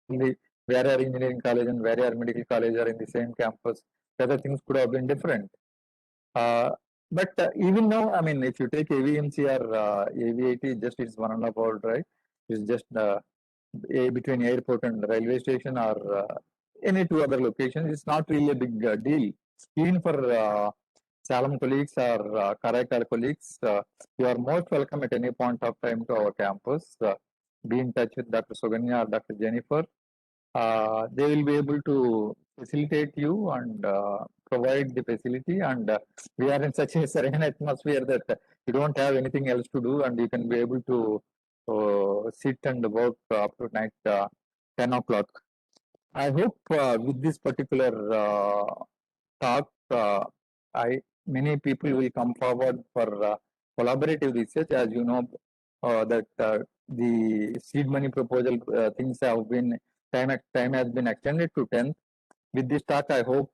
the Warrior Engineering College and Warrior Medical College are in the same campus, whether things could have been different. But even now, I mean, if you take AVMC or AVIT, just it's 1.5 hour drive. It's just between airport and railway station or any two other locations. It's not really a big deal. Even for Salem colleagues or Karaikal colleagues, you are most welcome at any point of time to our campus. Be in touch with Dr. Suganya or Dr. Jennifer. They will be able to facilitate you and provide the facility. And we are in such a serene atmosphere that you don't have anything else to do, and you can be able to sit and work up to night 10 o'clock. I hope with this particular talk, many people will come forward for collaborative research. As you know, that the seed money proposal things have been time has been extended to 10th. With this talk, I hope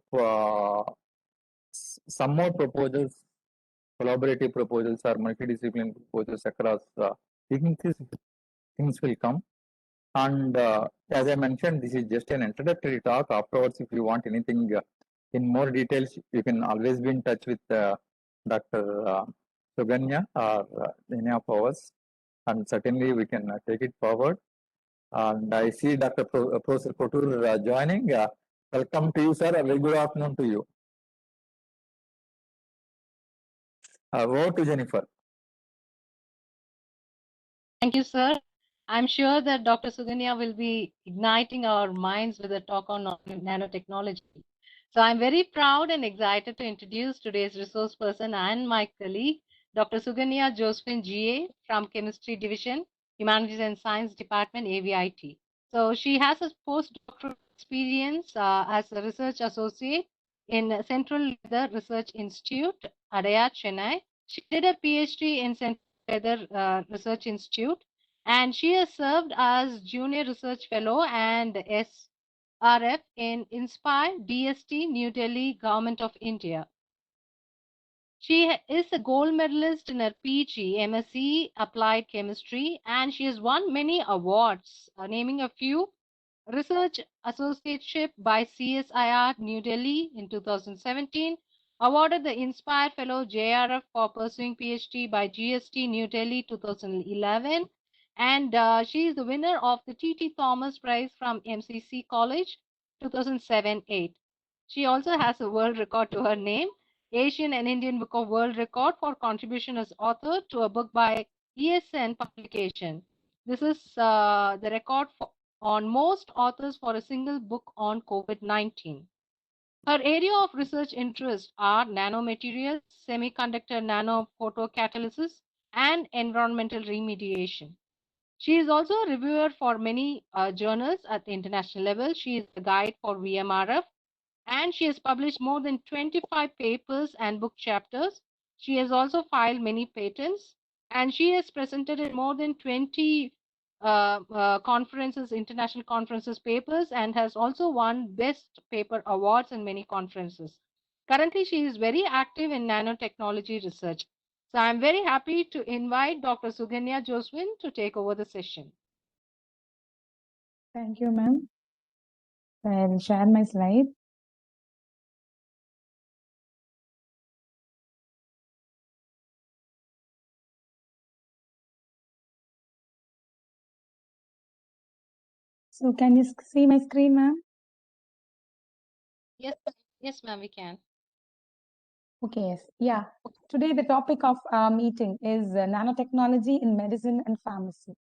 some more proposals, collaborative proposals or multidisciplinary proposals across things will come. And as I mentioned, this is just an introductory talk. Afterwards, if you want anything in more details, you can always be in touch with Dr. Suganya or any of us, and certainly we can take it forward. And I see Dr. Professor Kotur joining. Welcome to you, sir. A very good afternoon to you. Over to Jennifer. Thank you, sir. I'm sure that Dr. Suganya will be igniting our minds with a talk on nanotechnology. So I'm very proud and excited to introduce today's resource person and my colleague, Dr. Suganya Josephine GA from Chemistry Division, Humanities and Science Department, AVIT. So she has a postdoctoral experience as a research associate in Central Weather Research Institute, Adyar, Chennai. She did a PhD in Central Weather Research Institute, and she has served as Junior Research Fellow and SRF in Inspire, DST, New Delhi, Government of India. She is a gold medalist in her PG, MSc Applied Chemistry, and she has won many awards, naming a few. Research Associateship by CSIR New Delhi in 2017, awarded the Inspire Fellow JRF for pursuing PhD by GST New Delhi 2011, and she is the winner of the T.T. Thomas Prize from MCC College 2007-8. She also has a world record to her name, Asian and Indian Book of World Record for contribution as author to a book by ESN publication. This is the record on most authors for a single book on COVID-19. Her area of research interests are nanomaterials, semiconductor nanophoto-catalysis, and environmental remediation. She is also a reviewer for many journals at the international level. She is a guide for VMRF, and she has published more than 25 papers and book chapters. She has also filed many patents, and she has presented in more than 20 conferences, international conferences papers, and has also won best paper awards in many conferences. Currently, she is very active in nanotechnology research. So I'm very happy to invite Dr. Suganya Josephine to take over the session. Thank you, ma'am. I'll share my slide. So can you see my screen, ma'am? Yes, ma'am, we can. Okay, yes. Yeah. Today, the topic of our meeting is nanotechnology in medicine and pharmacy.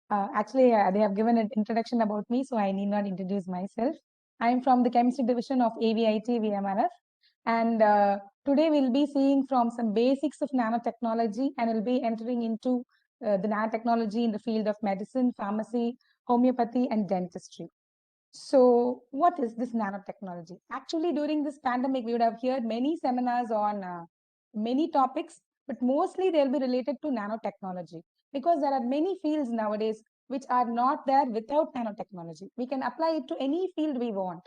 Actually, they have given an introduction about me, so I need not introduce myself. I am from the chemistry division of AVIT VMRF, and today we'll be seeing from some basics of nanotechnology, and we'll be entering into the nanotechnology in the field of medicine, pharmacy, homeopathy, and dentistry. So what is this nanotechnology? Actually, during this pandemic, we would have heard many seminars on many topics, but mostly they'll be related to nanotechnology because there are many fields nowadays which are not there without nanotechnology. We can apply it to any field we want.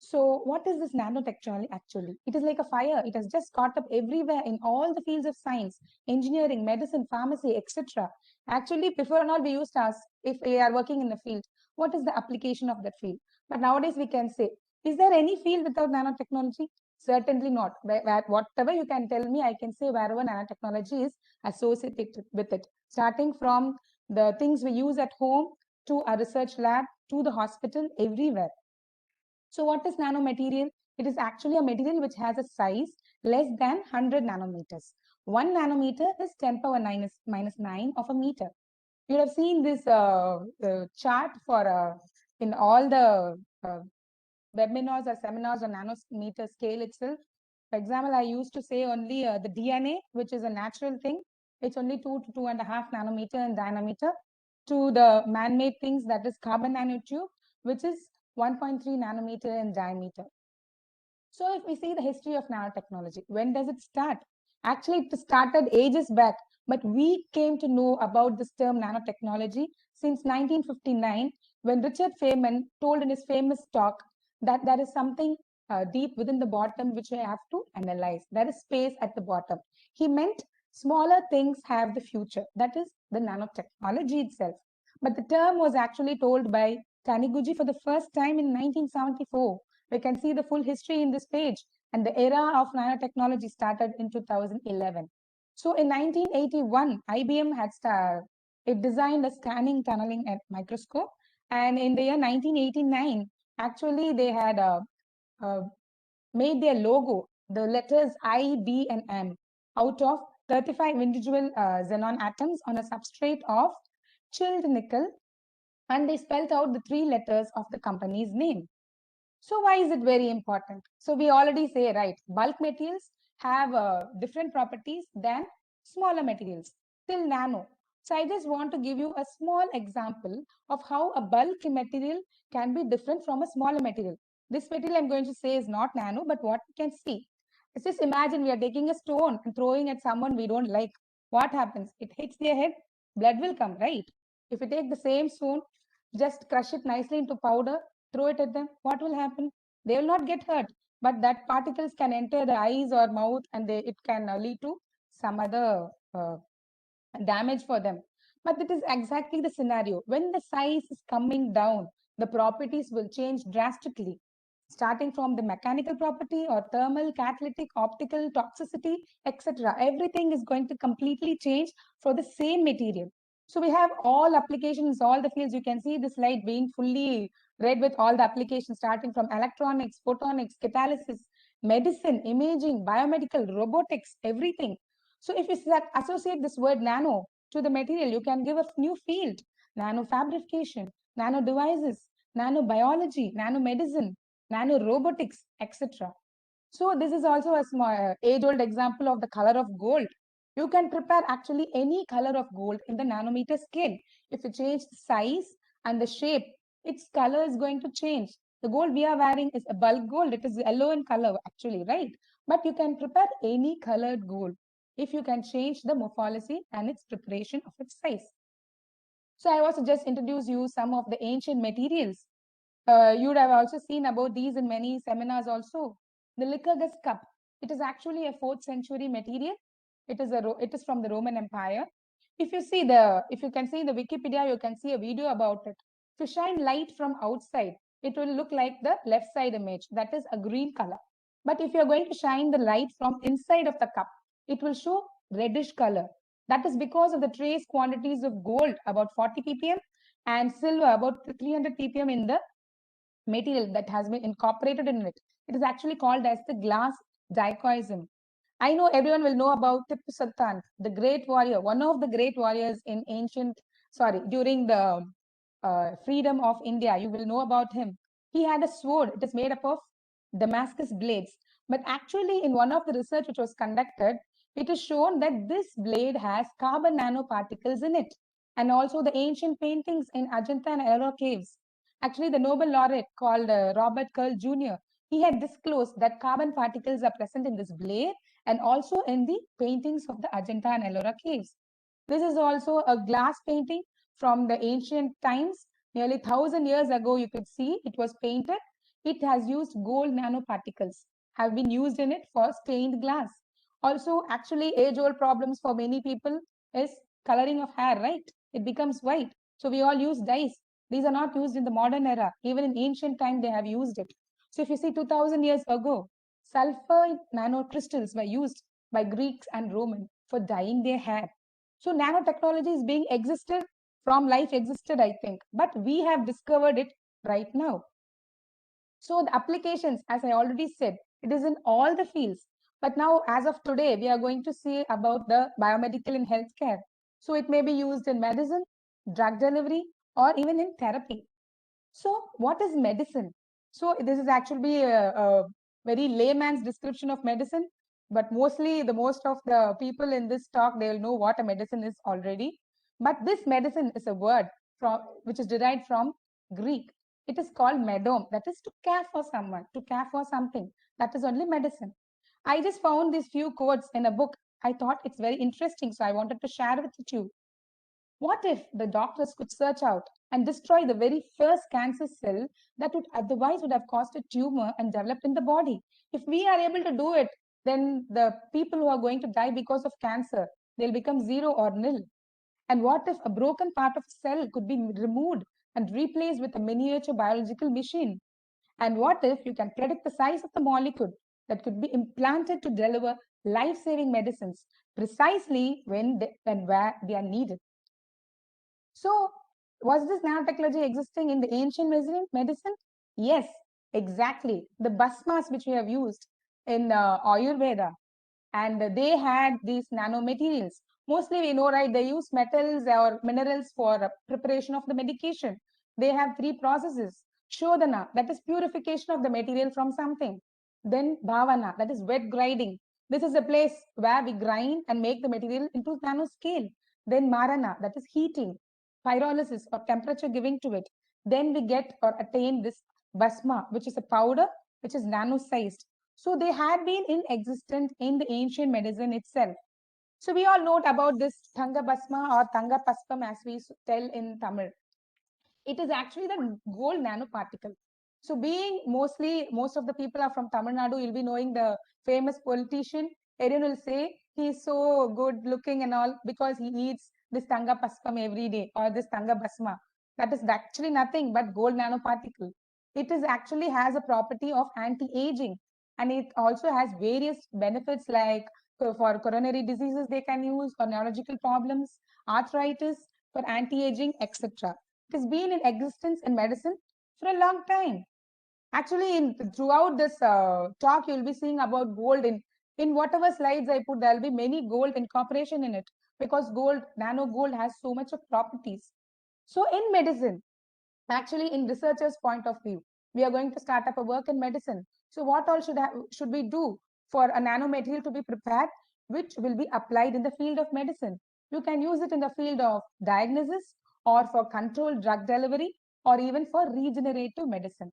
So what is this nanotechnology actually? It is like a fire. It has just caught up everywhere in all the fields of science, engineering, medicine, pharmacy, etc. Actually, before and all, we used to ask if we are working in the field, what is the application of that field? But nowadays we can say, is there any field without nanotechnology? Certainly not. Whatever you can tell me, I can say wherever nanotechnology is associated with it, starting from the things we use at home to a research lab to the hospital, everywhere. So what is nanomaterial? It is actually a material which has a size less than 100 nanometers. 1 nanometer is 10 power minus 9 of a meter. You have seen this chart for in all the webinars or seminars on nanometer scale itself. For example, I used to say only the DNA, which is a natural thing, it's only 2 to 2.5 nanometer in diameter, to the man-made things, that is carbon nanotube, which is 1.3 nanometer in diameter. So if we see the history of nanotechnology, when does it start? Actually, it started ages back, but we came to know about this term nanotechnology since 1959, when Richard Feynman told in his famous talk that there is something deep within the bottom which we have to analyze. There is space at the bottom. He meant smaller things have the future. That is the nanotechnology itself. But the term was actually told by Taniguchi for the first time in 1974. We can see the full history in this page, and the era of nanotechnology started in 2011. So in 1981, IBM had it designed a scanning tunneling microscope, and in the year 1989, actually they had made their logo, the letters I, B, and M, out of 35 individual xenon atoms on a substrate of chilled nickel, and they spelled out the 3 letters of the company's name. So why is it very important? So we already say, right, bulk materials have different properties than smaller materials, till nano. So I just want to give you a small example of how a bulk material can be different from a smaller material. This material I'm going to say is not nano, but what you can see. Let's just imagine we are taking a stone and throwing at someone we don't like. What happens? It hits their head, blood will come, right? If you take the same stone, just crush it nicely into powder, throw it at them, what will happen? They will not get hurt, but that particles can enter the eyes or mouth, and it can lead to some other damage for them. But it is exactly the scenario. When the size is coming down, the properties will change drastically, starting from the mechanical property or thermal, catalytic, optical, toxicity, etc. Everything is going to completely change for the same material. So we have all applications, all the fields. You can see the slide being fully read with all the applications, starting from electronics, photonics, catalysis, medicine, imaging, biomedical, robotics, everything. So if you associate this word nano to the material, you can give a new field: nano fabrication, nano devices, nanobiology, nanomedicine, nano robotics, etc. So this is also a small age-old example of the color of gold. You can prepare actually any color of gold in the nanometer scale. If you change the size and the shape, its color is going to change. The gold we are wearing is a bulk gold. It is yellow in color actually, right? But you can prepare any colored gold if you can change the morphology and its preparation of its size. So I also just introduce you some of the ancient materials. You would have also seen about these in many seminars also. The Lycurgus cup, it is actually a 4th century material. It is from the Roman Empire. If you can see in the Wikipedia, you can see a video about it. If you shine light from outside, it will look like the left side image, that is a green color. But if you're going to shine the light from inside of the cup, it will show reddish color. That is because of the trace quantities of gold, about 40 ppm, and silver, about 300 ppm in the material that has been incorporated in it. It is actually called as the glass dichroism. I know everyone will know about Tipu Sultan, the great warrior, one of the great warriors in during the freedom of India. You will know about him. He had a sword. It is made up of Damascus blades. But actually, in one of the research which was conducted, it is shown that this blade has carbon nanoparticles in it. And also the ancient paintings in Ajanta and Ellora caves. Actually, the Nobel laureate called Robert Curl Jr., he had disclosed that carbon particles are present in this blade and also in the paintings of the Ajanta and Ellora caves. This is also a glass painting from the ancient times. Nearly 1,000 years ago, you could see it was painted. It has used gold nanoparticles, have been used in it for stained glass. Also, actually, age-old problems for many people is coloring of hair, right? It becomes white. So we all use dyes. These are not used in the modern era. Even in ancient time, they have used it. So if you see 2000 years ago, sulfur nanocrystals were used by Greeks and Romans for dyeing their hair. So nanotechnology is being existed from life existed, I think, but we have discovered it right now. So the applications, as I already said, it is in all the fields. But now, as of today, we are going to see about the biomedical in healthcare. So it may be used in medicine, drug delivery, or even in therapy. So what is medicine? So this is actually a very layman's description of medicine, but mostly the most of the people in this talk, they will know what a medicine is already. But this medicine is a word from which is derived from Greek. It is called medom, that is to care for someone, to care for something. That is only medicine. I just found these few quotes in a book. I thought it's very interesting, so I wanted to share with you. What if the doctors could search out and destroy the very first cancer cell that would otherwise would have caused a tumor and developed in the body? If we are able to do it, then the people who are going to die because of cancer, they'll become zero or nil. And what if a broken part of a cell could be removed and replaced with a miniature biological machine? And what if you can predict the size of the molecule that could be implanted to deliver life-saving medicines precisely when and where they are needed? So, was this nanotechnology existing in the ancient medicine? Yes, exactly. The bhasmas which we have used in Ayurveda, and they had these nanomaterials. Mostly we know, right, they use metals or minerals for preparation of the medication. They have three processes. Shodhana, that is purification of the material from something. Then bhavana, that is wet grinding. This is a place where we grind and make the material into nanoscale. Then marana, that is heating. Pyrolysis or temperature giving to it. Then we get or attain this bhasma, which is a powder which is nano-sized. So they had been in existence in the ancient medicine itself. So we all know about this Thanga Bhasma or Thanga Paspam as we tell in Tamil. It is actually the gold nanoparticle. So being most of the people are from Tamil Nadu, you'll be knowing the famous politician. Everyone will say he's so good looking and all because he eats this Thanga Paspam every day or this Thanga Bhasma. That is actually nothing but gold nanoparticle. It is actually has a property of anti-aging, and it also has various benefits like for coronary diseases they can use, for neurological problems, arthritis, for anti-aging, etc. It has been in existence in medicine for a long time. Actually, throughout this talk, you'll be seeing about gold in whatever slides I put. There'll be many gold incorporation in it because gold, nano gold, has so much of properties. So in medicine, actually, in researchers' point of view, we are going to start up a work in medicine. So what all should we do for a nanomaterial to be prepared, which will be applied in the field of medicine? You can use it in the field of diagnosis or for controlled drug delivery or even for regenerative medicine.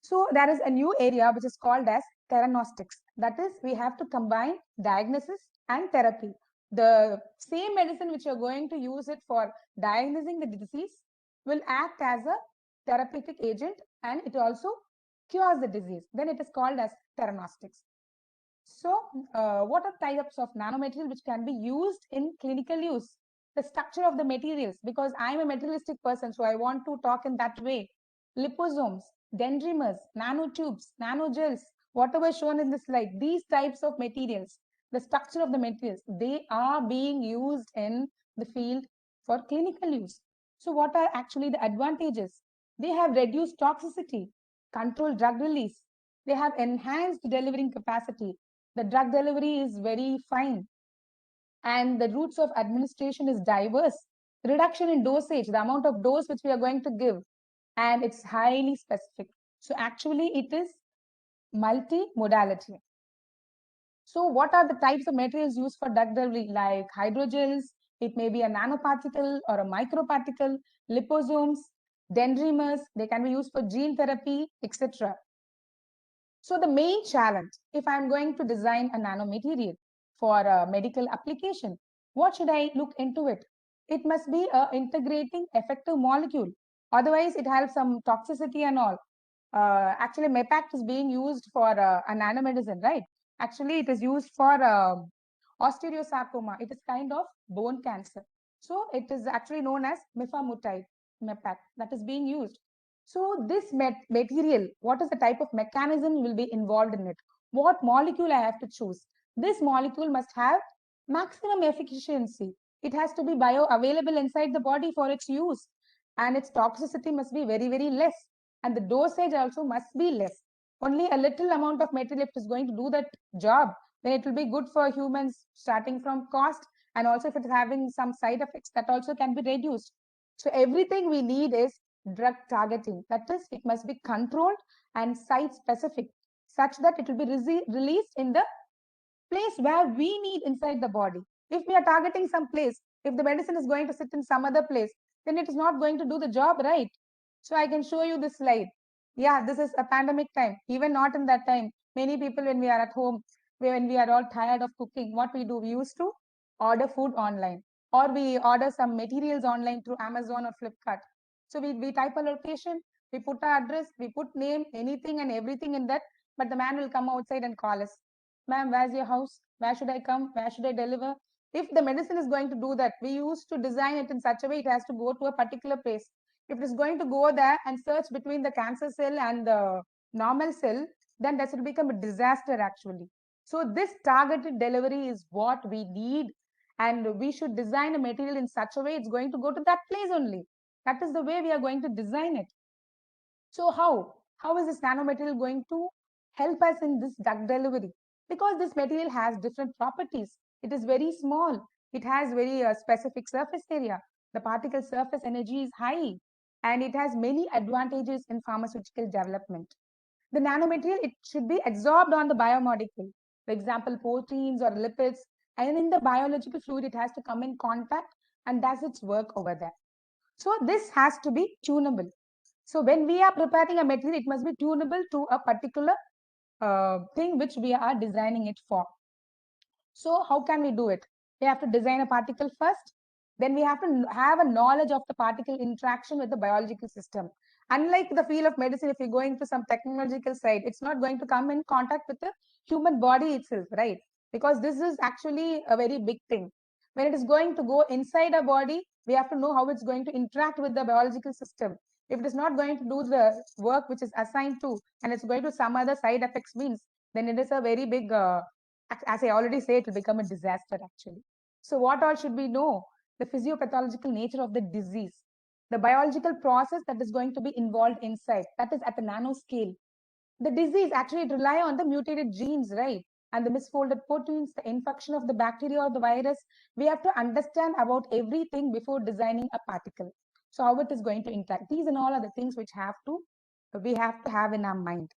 So there is a new area which is called as theranostics. That is, we have to combine diagnosis and therapy. The same medicine which you're going to use it for diagnosing the disease will act as a therapeutic agent and it also cures the disease. Then it is called as theranostics. So what are types of nanomaterial which can be used in clinical use? The structure of the materials, because I'm a materialistic person, so I want to talk in that way. Liposomes, dendrimers, nanotubes, nanogels, whatever shown in the slide, these types of materials, the structure of the materials, they are being used in the field for clinical use. So what are actually the advantages? They have reduced toxicity, controlled drug release, they have enhanced delivering capacity. The drug delivery is very fine, and the routes of administration is diverse. Reduction in dosage, the amount of dose which we are going to give, and it's highly specific. So actually it is multi-modality. So what are the types of materials used for drug delivery? Like hydrogels, it may be a nanoparticle or a microparticle, liposomes, dendrimers, they can be used for gene therapy, etc. So the main challenge, if I'm going to design a nanomaterial for a medical application, what should I look into it? It must be a integrating effective molecule. Otherwise, it has some toxicity and all. Actually, MEPACT is being used for a nanomedicine, right? Actually, it is used for osteosarcoma. It is kind of bone cancer. So it is actually known as mifamutide. MEPAC, that is being used. So this material, what is the type of mechanism will be involved in it? What molecule I have to choose? This molecule must have maximum efficiency. It has to be bioavailable inside the body for its use, and its toxicity must be very, very less, and the dosage also must be less. Only a little amount of material, if it is going to do that job, then it will be good for humans, starting from cost, and also if it is having some side effects, that also can be reduced. So everything we need is drug targeting. That is, it must be controlled and site specific, such that it will be released in the place where we need inside the body. If we are targeting some place, if the medicine is going to sit in some other place, then it is not going to do the job, right? So I can show you this slide. Yeah, this is a pandemic time. Even not in that time, many people, when we are at home, when we are all tired of cooking, what we do, we used to order food online, or we order some materials online through Amazon or Flipkart. So we type a location, we put our address, we put name, anything and everything in that, but the man will come outside and call us. Ma'am, where's your house? Where should I come? Where should I deliver? If the medicine is going to do that, we used to design it in such a way it has to go to a particular place. If it is going to go there and search between the cancer cell and the normal cell, then that will become a disaster actually. So this targeted delivery is what we need, and we should design a material in such a way it's going to go to that place only. That is the way we are going to design it. So how is this nanomaterial going to help us in this drug delivery? Because this material has different properties. It is very small. It has very specific surface area. The particle surface energy is high, and it has many advantages in pharmaceutical development. The nanomaterial, it should be absorbed on the biomolecule, for example, proteins or lipids, and in the biological fluid, it has to come in contact and does its work over there. So this has to be tunable. So when we are preparing a material, it must be tunable to a particular thing which we are designing it for. So how can we do it? We have to design a particle first. Then we have to have a knowledge of the particle interaction with the biological system. Unlike the field of medicine, if you're going to some technological side, it's not going to come in contact with the human body itself, right? Because this is actually a very big thing. When it is going to go inside our body, we have to know how it's going to interact with the biological system. If it is not going to do the work which is assigned to, and it's going to some other side effects means, then it is a very big as I already said, it will become a disaster actually. So what all should we know? The physiopathological nature of the disease, the biological process that is going to be involved inside, that is at the nanoscale. The disease actually rely on the mutated genes, right? And the misfolded proteins, the infection of the bacteria or the virus. We have to understand about everything before designing a particle. So how it is going to interact. These and all are the things which we have to have in our mind.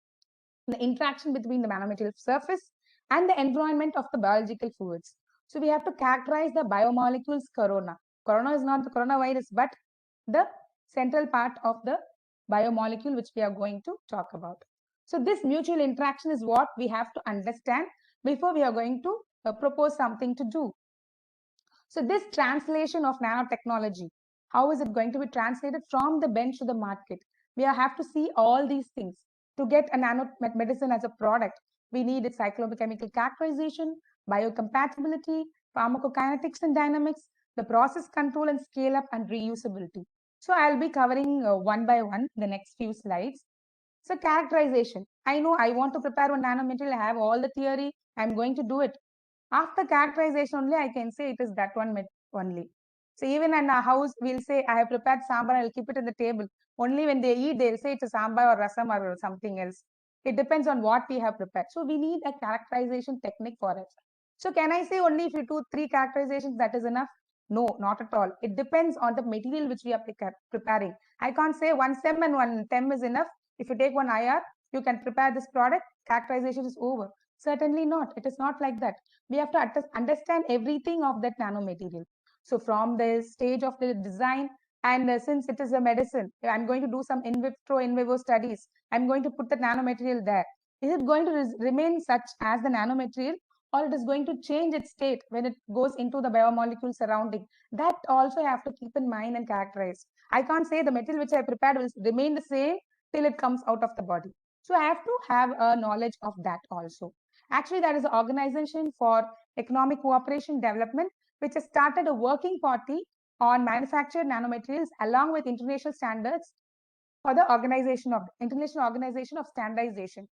The interaction between the nanomaterial surface and the environment of the biological fluids. So we have to characterize the biomolecules corona. Corona is not the coronavirus, but the central part of the biomolecule which we are going to talk about. So this mutual interaction is what we have to understand before we are going to propose something to do. So this translation of nanotechnology, how is it going to be translated from the bench to the market? We have to see all these things. To get a nanomedicine as a product, we need its cyclochemical characterization, biocompatibility, pharmacokinetics and dynamics, the process control and scale up and reusability. So I'll be covering one by one the next few slides. So characterization. I know I want to prepare one nanomaterial, I have all the theory, I'm going to do it. After characterization only, I can say it is that one only. So even in our house, we'll say, I have prepared sambar, I'll keep it in the table. Only when they eat, they'll say it's a sambar or rasam or something else. It depends on what we have prepared. So we need a characterization technique for it. So can I say only if you do 3 characterizations, that is enough? No, not at all. It depends on the material which we are preparing. I can't say one SEM and one TEM is enough. If you take one IR, you can prepare this product, characterization is over. Certainly not. It is not like that. We have to understand everything of that nanomaterial. So from the stage of the design, and since it is a medicine, I'm going to do some in vitro, in vivo studies. I'm going to put the nanomaterial there. Is it going to remain such as the nanomaterial, or it is going to change its state when it goes into the biomolecule surrounding? That also I have to keep in mind and characterize. I can't say the material which I prepared will remain the same till it comes out of the body. So I have to have a knowledge of that also. Actually, that is an organization for economic cooperation development, which has started a working party on manufactured nanomaterials along with international standards for the International Organization of Standardization.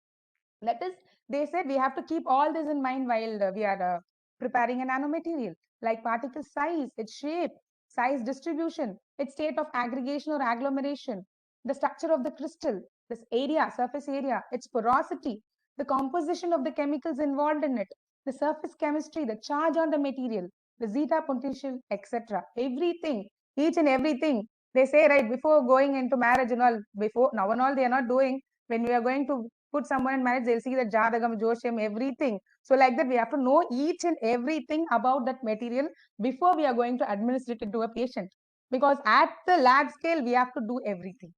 That is, they said we have to keep all this in mind while we are preparing a nanomaterial, like particle size, its shape, size distribution, its state of aggregation or agglomeration, the structure of the crystal, this area, surface area, its porosity, the composition of the chemicals involved in it, the surface chemistry, the charge on the material, the zeta potential, etc. Everything, each and everything. They say right before going into marriage and all, before now and all they are not doing. When we are going to put someone in marriage, they'll see the Jadagam, Joshyam, everything. So like that, we have to know each and everything about that material before we are going to administer it into a patient. Because at the lab scale, we have to do everything.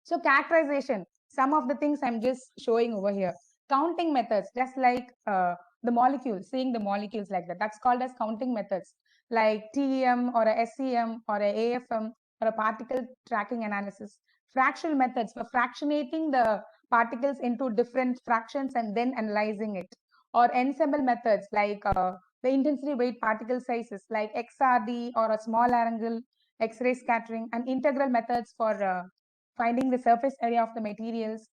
So characterization, some of the things I'm just showing over here. Counting methods, just like the molecules, seeing the molecules like that. That's called as counting methods, like TEM or a SEM or a AFM or a particle tracking analysis. Fractional methods for fractionating the particles into different fractions and then analyzing it. Or ensemble methods like the intensity weight particle sizes like XRD or a small angle X-ray scattering, and integral methods for finding the surface area of the materials.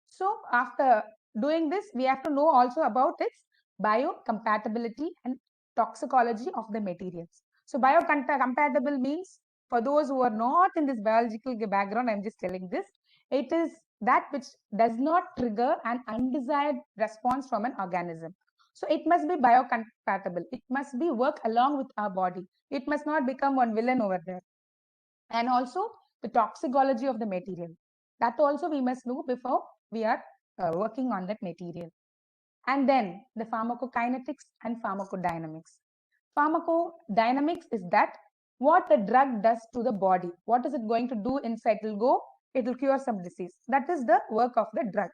So after doing this, we have to know also about its biocompatibility and toxicology of the materials. So biocompatible means, for those who are not in this biological background, I'm just telling this, it is that which does not trigger an undesired response from an organism. So it must be biocompatible. It must be work along with our body. It must not become one villain over there. And also the toxicology of the material. That also we must know before we are working on that material. And then the pharmacokinetics and pharmacodynamics. Pharmacodynamics is that what the drug does to the body. What is it going to do inside? It will cure some disease. That is the work of the drug.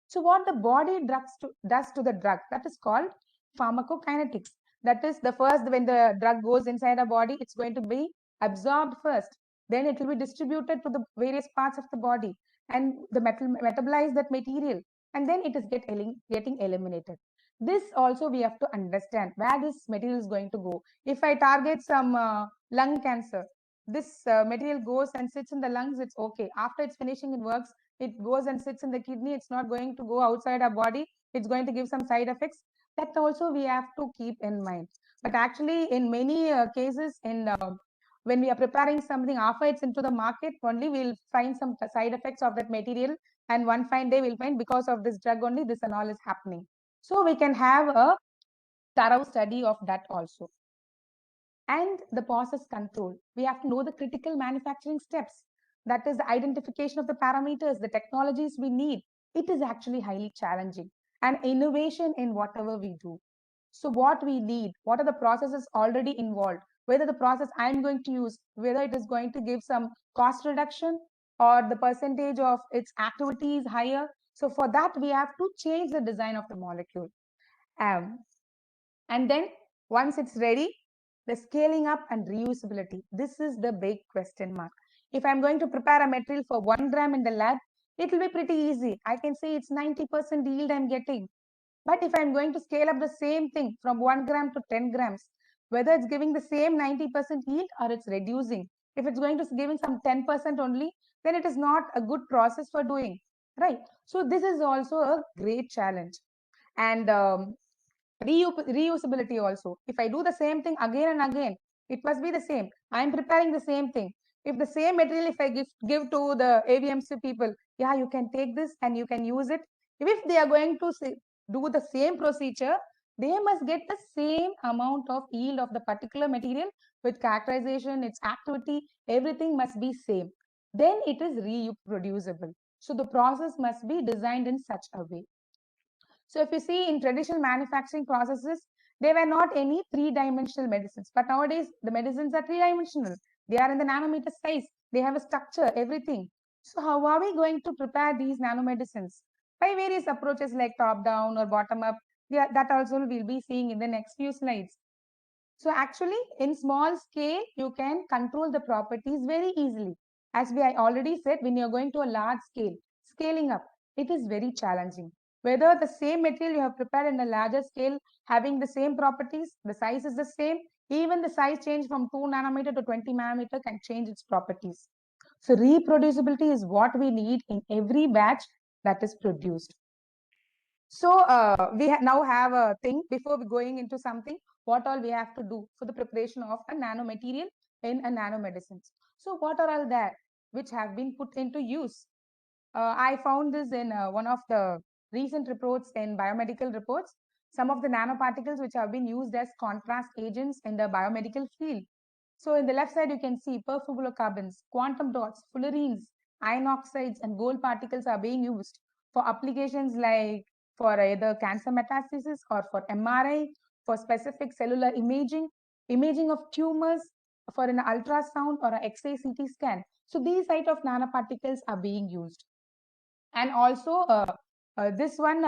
So what the body does to the drug, that is called pharmacokinetics. That is the first, when the drug goes inside a body, it's going to be absorbed first. Then it will be distributed to the various parts of the body and the metabolize that material, and then it is getting eliminated. This also we have to understand where this material is going to go. If I target some lung cancer, this material goes and sits in the lungs, it's okay. After it's finishing it works, it goes and sits in the kidney, it's not going to go outside our body, it's going to give some side effects. That also we have to keep in mind. But actually in many cases, when we are preparing something, after it's into the market, only we'll find some side effects of that material, and one fine day we'll find because of this drug only this and all is happening. So we can have a thorough study of that also. And the process control, we have to know the critical manufacturing steps. That is the identification of the parameters, the technologies we need. It is actually highly challenging, and innovation in whatever we do. So what we need, what are the processes already involved, whether the process I'm going to use, whether it is going to give some cost reduction or the percentage of its activity is higher. So for that, we have to change the design of the molecule. And then once it's ready, the scaling up and reusability. This is the big question mark. If I'm going to prepare a material for 1 gram in the lab, it will be pretty easy. I can say it's 90% yield I'm getting. But if I'm going to scale up the same thing from 1 gram to 10 grams, whether it's giving the same 90% yield or it's reducing, if it's going to giving some 10% only, then it is not a good process for doing, right? So this is also a great challenge. And reusability also. If I do the same thing again and again, it must be the same. I'm preparing the same thing. If the same material, if I give to the AVMC people, yeah, you can take this and you can use it. If they are going to do the same procedure, they must get the same amount of yield of the particular material with characterization, its activity, everything must be same. Then it is reproducible. So the process must be designed in such a way. So if you see in traditional manufacturing processes, there were not any three-dimensional medicines. But nowadays, the medicines are three-dimensional. They are in the nanometer size. They have a structure, everything. So how are we going to prepare these nanomedicines? By various approaches like top-down or bottom-up. That also we'll be seeing in the next few slides. So actually, in small scale, you can control the properties very easily. As I already said, when you're going to a large scale, scaling up, it is very challenging. Whether the same material you have prepared in a larger scale, having the same properties, the size is the same, Even the size change from 2 nanometer to 20 nanometer can change its properties. So reproducibility is what we need in every batch that is produced. So we now have a thing before we going into something, what all we have to do for the preparation of a nanomaterial in a nanomedicines. So what are all that which have been put into use? I found this in one of the recent reports in biomedical reports. Some of the nanoparticles which have been used as contrast agents in the biomedical field. So in the left side, you can see perfluorocarbons, quantum dots, fullerenes, iron oxides, and gold particles are being used for applications like for either cancer metastasis or for MRI, for specific cellular imaging, imaging of tumors, for an ultrasound or an X-ray CT scan. So these type of nanoparticles are being used. And also this one,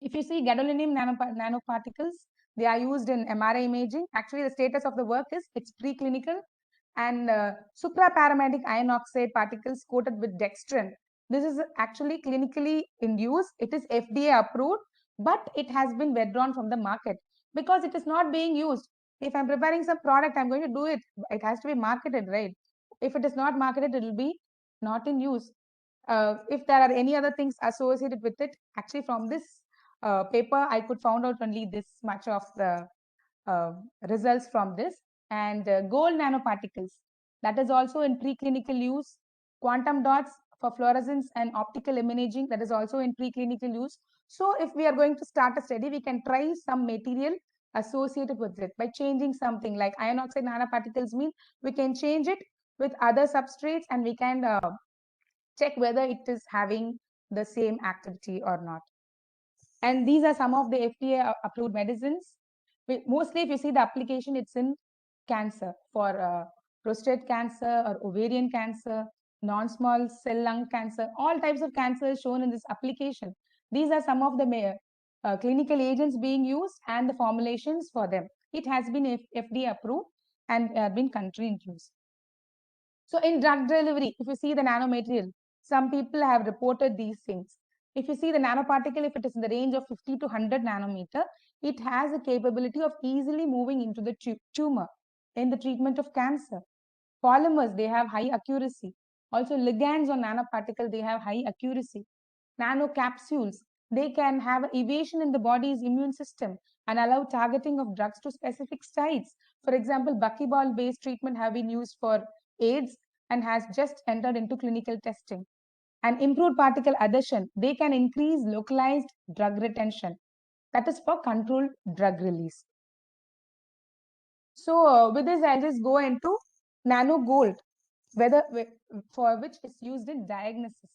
if you see gadolinium nanoparticles, they are used in MRI imaging. Actually, the status of the work is it's preclinical. And supraparamagnetic iron oxide particles coated with dextrin. This is actually clinically in use. It is FDA approved, but it has been withdrawn from the market because it is not being used. If I'm preparing some product, I'm going to do it. It has to be marketed, right? If it is not marketed, it will be not in use. If there are any other things associated with it, actually from this paper, I could found out only this much of the results from this. And gold nanoparticles, that is also in preclinical use. Quantum dots for fluorescence and optical imaging, that is also in preclinical use. So if we are going to start a study, we can try some material associated with it by changing something like iron oxide nanoparticles mean we can change it with other substrates and we can check whether it is having the same activity or not. And these are some of the FDA approved medicines. Mostly, if you see the application, it's in cancer for prostate cancer or ovarian cancer, non-small cell lung cancer, all types of cancer is shown in this application. These are some of the clinical agents being used and the formulations for them. It has been FDA approved and been country in use. So in drug delivery, if you see the nanomaterial, some people have reported these things. If you see the nanoparticle, if it is in the range of 50 to 100 nanometer, it has a capability of easily moving into the tumor in the treatment of cancer. Polymers, they have high accuracy. Also ligands on nanoparticle, they have high accuracy. Nanocapsules, they can have evasion in the body's immune system and allow targeting of drugs to specific sites. For example, buckyball-based treatment have been used for AIDS and has just entered into clinical testing. And improved particle adhesion, they can increase localized drug retention. That is for controlled drug release. So with this, I'll just go into nano gold, whether for which is used in diagnosis.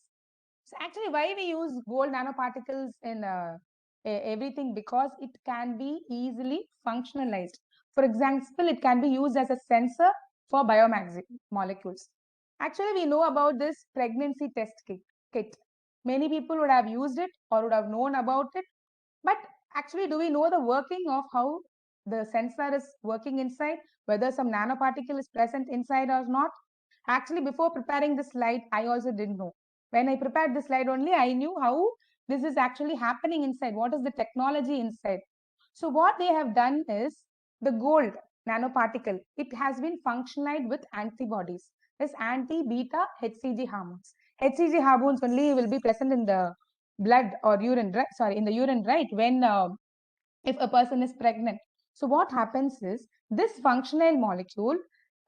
So actually, why we use gold nanoparticles in everything? Because it can be easily functionalized. For example, it can be used as a sensor for biomolecules. Actually, we know about this pregnancy test kit. Many people would have used it or would have known about it. But actually, do we know the working of how the sensor is working inside, whether some nanoparticle is present inside or not? Actually, before preparing this slide, I also didn't know. When I prepared this slide only, I knew how this is actually happening inside. What is the technology inside? So what they have done is the gold nanoparticle. It has been functionalized with antibodies. This anti-beta HCG hormones. HCG hormones only will be present in the blood or urine, right? Sorry, in the urine, right? When if a person is pregnant. So what happens is this functional molecule,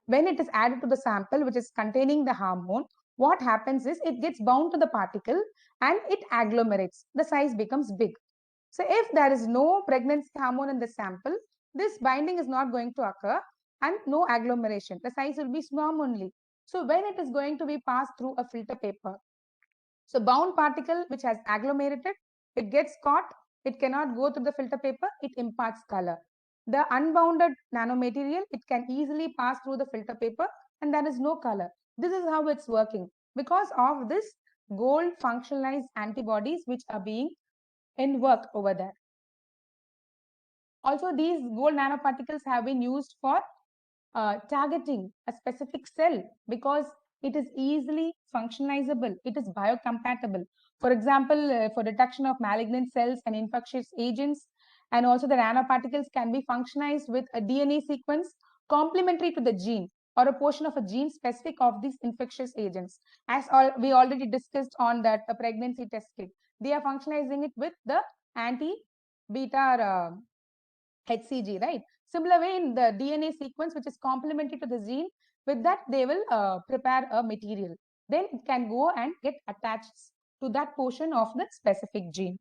when it is added to the sample which is containing the hormone, what happens is it gets bound to the particle and it agglomerates. The size becomes big. So if there is no pregnancy hormone in the sample, this binding is not going to occur and no agglomeration. The size will be small only. So when it is going to be passed through a filter paper, so bound particle which has agglomerated, it gets caught, it cannot go through the filter paper, it imparts color. The unbounded nanomaterial, it can easily pass through the filter paper and there is no color. This is how it's working. Because of this gold functionalized antibodies which are being in work over there. Also, these gold nanoparticles have been used for targeting a specific cell because it is easily functionalizable. It is biocompatible. For example, for detection of malignant cells and infectious agents, And also the nanoparticles can be functionized with a DNA sequence complementary to the gene or a portion of a gene specific of these infectious agents. As we already discussed on that pregnancy test kit, they are functionizing it with the anti-beta HCG, right? Similar way in the DNA sequence, which is complementary to the gene, with that they will prepare a material. Then it can go and get attached to that portion of the specific gene.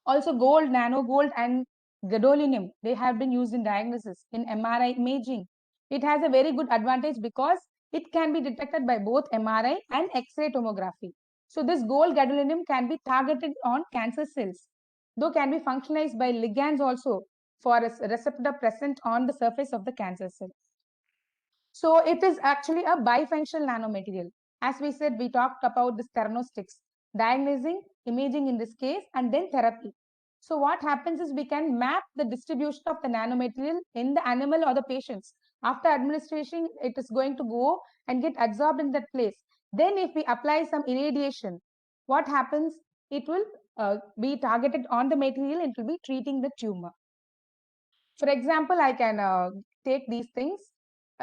Also gold, nano gold and gadolinium, they have been used in diagnosis in MRI imaging. It has a very good advantage because it can be detected by both MRI and X-ray tomography. So this gold gadolinium can be targeted on cancer cells, though can be functionized by ligands also for a receptor present on the surface of the cancer cell. So it is actually a bifunctional nanomaterial. As we said, we talked about this theranostics, diagnosing, imaging in this case, and then therapy. So what happens is we can map the distribution of the nanomaterial in the animal or the patients. After administration, it is going to go and get absorbed in that place. Then if we apply some irradiation, what happens? It will be targeted on the material, it will be treating the tumor. For example, I can take these things.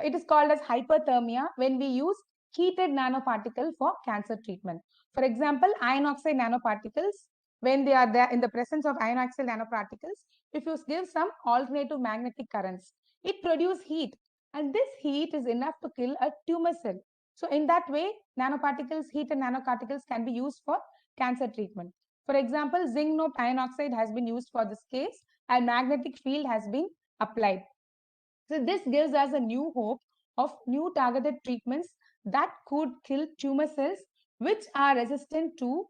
It is called as hyperthermia when we use heated nanoparticle for cancer treatment. For example, iron oxide nanoparticles, when they are there in the presence of iron oxide nanoparticles, if you give some alternative magnetic currents, it produces heat, and this heat is enough to kill a tumor cell. So in that way, nanoparticles, heated nanoparticles can be used for cancer treatment. For example, zinc note iron oxide has been used for this case, and magnetic field has been applied. So this gives us a new hope of new targeted treatments that could kill tumor cells which are resistant to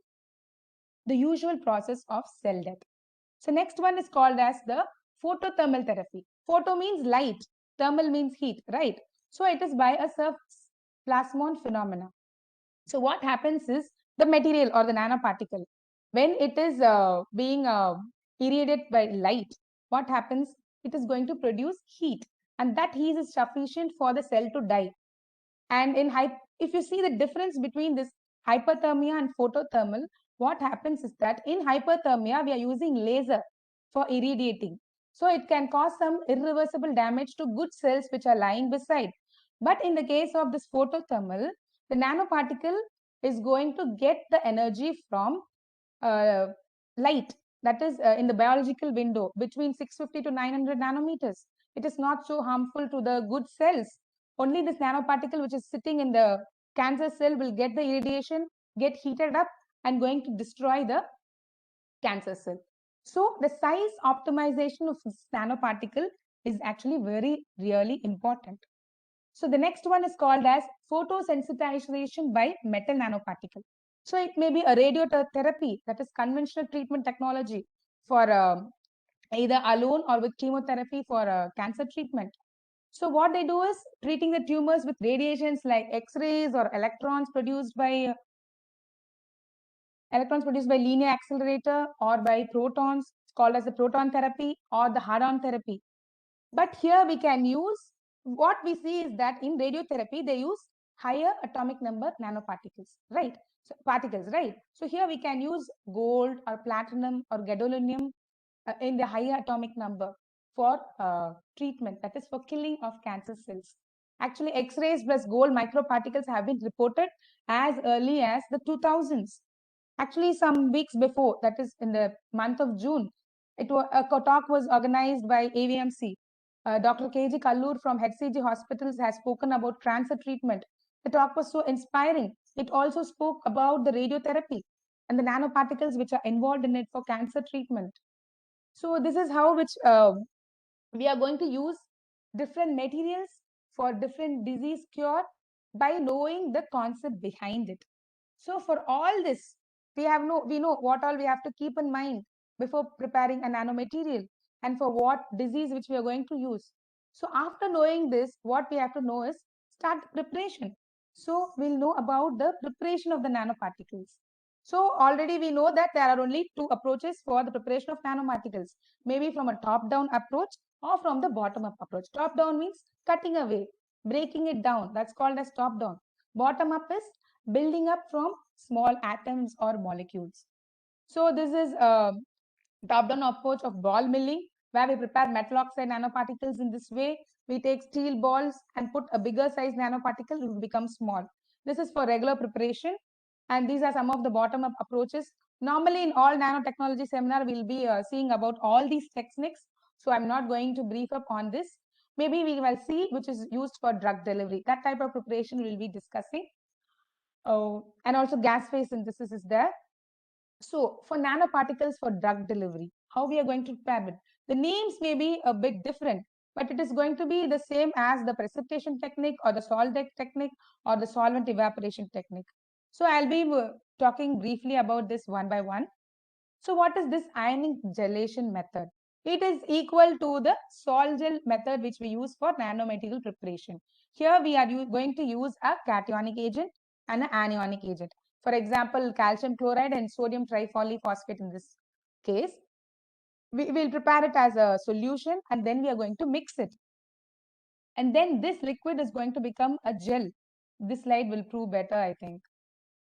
the usual process of cell death. So next one is called as the photothermal therapy. Photo means light, thermal means heat, right? So it is by a surface plasmon phenomena. So what happens is the material or the nanoparticle, when it is being irradiated by light, what happens? It is going to produce heat, and that heat is sufficient for the cell to die. And if you see the difference between this hyperthermia and photothermal, what happens is that in hyperthermia, we are using laser for irradiating. So it can cause some irreversible damage to good cells which are lying beside. But in the case of this photothermal, the nanoparticle is going to get the energy from light, that is in the biological window between 650 to 900 nanometers. It is not so harmful to the good cells. Only this nanoparticle which is sitting in the cancer cell will get the irradiation, get heated up, and going to destroy the cancer cell. So the size optimization of this nanoparticle is actually really important. So the next one is called as photosensitization by metal nanoparticle. So it may be a radiotherapy, that is conventional treatment technology for either alone or with chemotherapy for cancer treatment. So what they do is treating the tumors with radiations like X-rays or electrons produced by linear accelerator or by protons. It's called as the proton therapy or the hadron therapy. But here we can use, what we see is that in radiotherapy, they use higher atomic number nanoparticles, right? So particles, right? So here we can use gold or platinum or gadolinium in the higher atomic number for treatment, that is for killing of cancer cells. Actually, X-rays plus gold microparticles have been reported as early as the 2000s. Actually, some weeks before, that is in the month of June, a talk was organized by AVMC. Dr. KG Kallur from HCG Hospitals has spoken about cancer treatment. The talk was so inspiring. It also spoke about the radiotherapy and the nanoparticles which are involved in it for cancer treatment. So this is how we are going to use different materials for different disease cure by knowing the concept behind it. So for all this, we know what all we have to keep in mind before preparing a nanomaterial and for what disease which we are going to use. So after knowing this, what we have to know is start preparation. So we'll know about the preparation of the nanoparticles. So already we know that there are only two approaches for the preparation of nanoparticles, maybe from a top-down approach or from the bottom-up approach. Top-down means cutting away, breaking it down. That's called as top-down. Bottom-up is building up from small atoms or molecules. So this is top-down approach of ball milling, where we prepare metal oxide nanoparticles in this way. We take steel balls and put a bigger size nanoparticle, it will become small. This is for regular preparation. And these are some of the bottom-up approaches. Normally in all nanotechnology seminar, we'll be seeing about all these techniques. So I'm not going to brief up on this. Maybe we will see which is used for drug delivery. That type of preparation we'll be discussing. Oh, and also gas phase synthesis is there. So for nanoparticles for drug delivery, how we are going to prepare it? The names may be a bit different, but it is going to be the same as the precipitation technique or the salt technique or the solvent evaporation technique. So I'll be talking briefly about this one by one. So what is this ionic gelation method? It is equal to the sol-gel method which we use for nanomaterial preparation. Here we are going to use a cationic agent and an anionic agent. For example, calcium chloride and sodium triphosphate in this case. We will prepare it as a solution and then we are going to mix it. And then this liquid is going to become a gel. This slide will prove better, I think.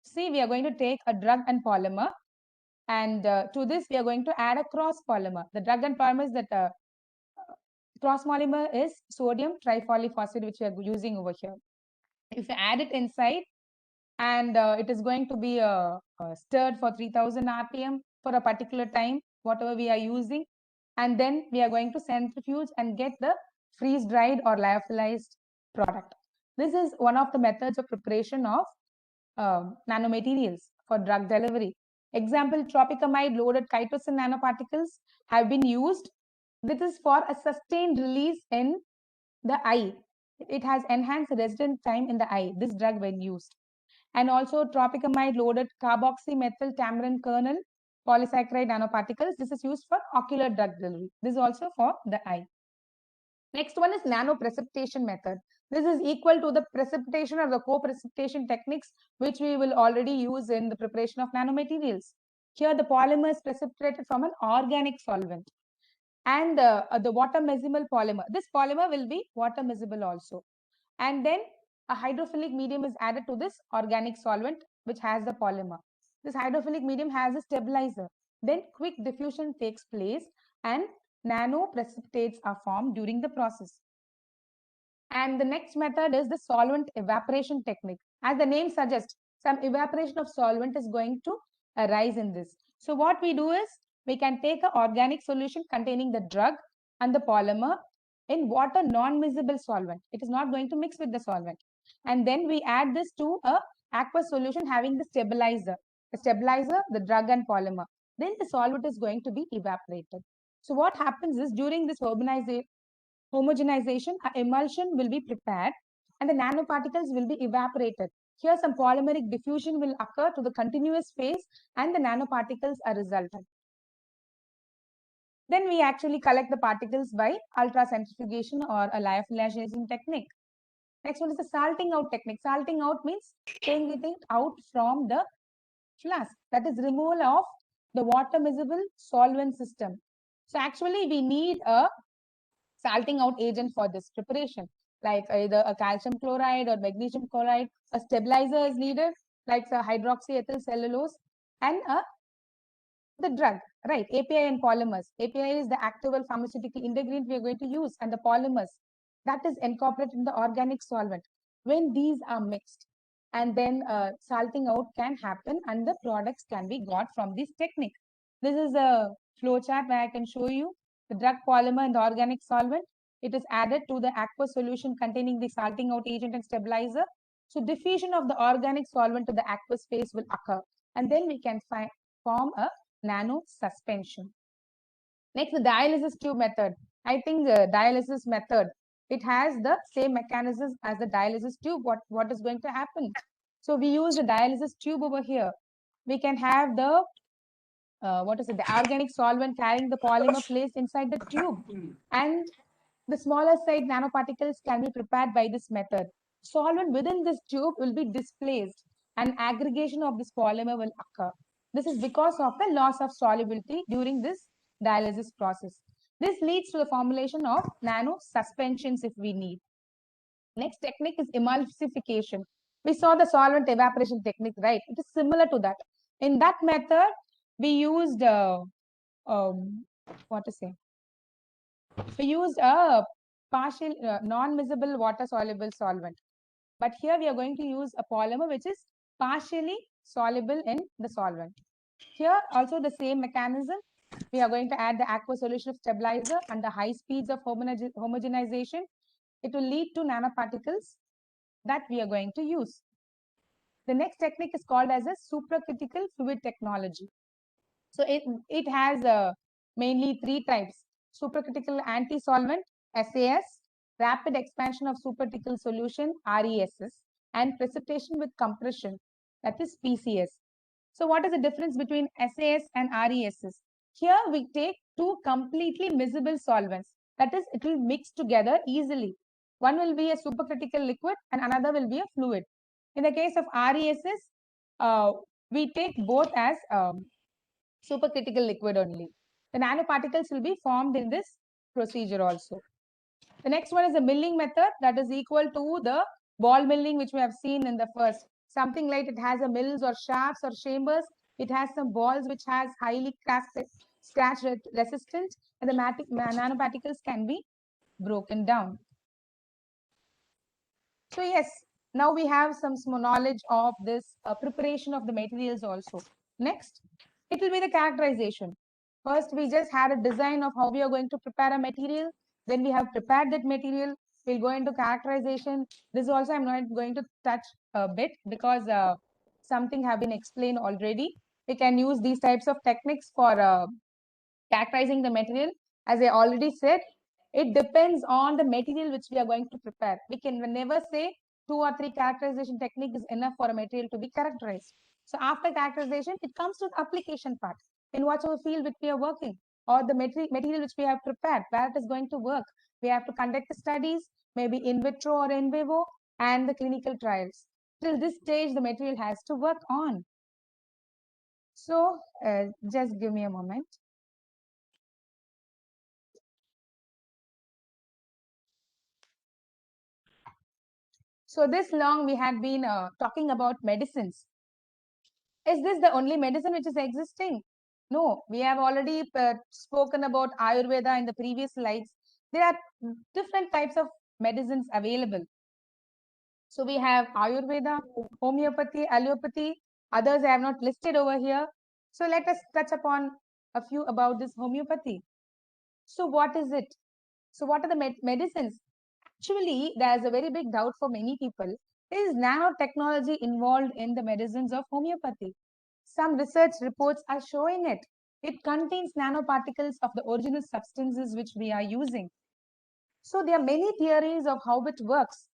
See, we are going to take a drug and polymer. And to this, we are going to add a cross polymer. The drug and polymer is that cross polymer is sodium triphosphate, which we are using over here. If you add it inside, and it is going to be stirred for 3000 RPM for a particular time, whatever we are using. And then we are going to centrifuge and get the freeze-dried or lyophilized product. This is one of the methods of preparation of nanomaterials for drug delivery. Example, tropicamide loaded chitosan nanoparticles have been used. This is for a sustained release in the eye. It has enhanced residence time in the eye, this drug when used. And also tropicamide loaded carboxymethyl tamarin kernel polysaccharide nanoparticles. This is used for ocular drug delivery. This is also for the eye. Next one is nanoprecipitation method. This is equal to the precipitation or the co-precipitation techniques which we will already use in the preparation of nanomaterials. Here the polymer is precipitated from an organic solvent and the water miscible polymer. This polymer will be water miscible also. And then a hydrophilic medium is added to this organic solvent which has the polymer. This hydrophilic medium has a stabilizer. Then quick diffusion takes place and nanoprecipitates are formed during the process. And the next method is the solvent evaporation technique. As the name suggests, some evaporation of solvent is going to arise in this. So what we do is we can take an organic solution containing the drug and the polymer in water non-miscible solvent. It is not going to mix with the solvent. And then we add this to a aqueous solution having the stabilizer. The stabilizer, the drug and polymer. Then the solvent is going to be evaporated. So what happens is during this homogenization, an emulsion will be prepared and the nanoparticles will be evaporated. Here some polymeric diffusion will occur to the continuous phase and the nanoparticles are resultant. Then we actually collect the particles by ultracentrifugation or a lyophilization technique. Next one is the salting out technique. Salting out means taking it out from the flask. That is removal of the water miscible solvent system. So actually we need a salting out agent for this preparation, like either a calcium chloride or magnesium chloride. A stabilizer is needed, like hydroxyethyl cellulose, and the drug, right? API and polymers. API is the active pharmaceutical ingredient we are going to use, and the polymers that is incorporated in the organic solvent. When these are mixed, and then salting out can happen, and the products can be got from this technique. This is a flow chart where I can show you the drug polymer and the organic solvent. It is added to the aqueous solution containing the salting out agent and stabilizer. So diffusion of the organic solvent to the aqueous phase will occur, and then we can form a nano suspension. Next, the dialysis tube method. I think the dialysis method, it has the same mechanism as the dialysis tube. What is going to happen? So we use the dialysis tube over here. We can have the the organic solvent carrying the polymer placed inside the tube, and the smaller side nanoparticles can be prepared by this method. Solvent within this tube will be displaced and aggregation of this polymer will occur. This is because of the loss of solubility during this dialysis process. This leads to the formulation of nano suspensions if we need. Next technique is emulsification. We saw the solvent evaporation technique, right? It is similar to that. In that method, we used what to say? We used a partial non-miscible water-soluble solvent. But here we are going to use a polymer which is partially soluble in the solvent. Here also the same mechanism. We are going to add the aqueous solution of stabilizer under high speeds of homogenization. It will lead to nanoparticles that we are going to use. The next technique is called as a supercritical fluid technology. So it has mainly three types: supercritical anti-solvent, SAS, rapid expansion of supercritical solution, RESS, and precipitation with compression, that is PCS. So what is the difference between SAS and RESS? Here we take two completely miscible solvents, that is, it will mix together easily. One will be a supercritical liquid and another will be a fluid. In the case of RESS, we take both as supercritical liquid only. The nanoparticles will be formed in this procedure also. The next one is the milling method, that is equal to the ball milling which we have seen in the first. Something like it has a mills or shafts or chambers. It has some balls which has highly scratch resistant, and the nanoparticles can be broken down. So yes, now we have some small knowledge of this preparation of the materials also. Next, it will be the characterization. First, we just had a design of how we are going to prepare a material. Then we have prepared that material. We'll go into characterization. This also I'm not going to touch a bit because something have been explained already. We can use these types of techniques for characterizing the material. As I already said, it depends on the material which we are going to prepare. We can never say 2 or 3 characterization technique is enough for a material to be characterized. So after characterization, it comes to the application part. In whatever field which we are working, or the material which we have prepared, where it is going to work. We have to conduct the studies, maybe in vitro or in vivo, and the clinical trials. Till this stage, the material has to work on. So just give me a moment. So this long we had been talking about medicines. Is this the only medicine which is existing? No, we have already spoken about Ayurveda in the previous slides. There are different types of medicines available. So we have Ayurveda, homeopathy, allopathy. Others I have not listed over here. So let us touch upon a few about this homeopathy. So what is it? So what are the medicines? Actually, there's a very big doubt for many people. Is nanotechnology involved in the medicines of homeopathy? Some research reports are showing it. It contains nanoparticles of the original substances which we are using. So there are many theories of how it works,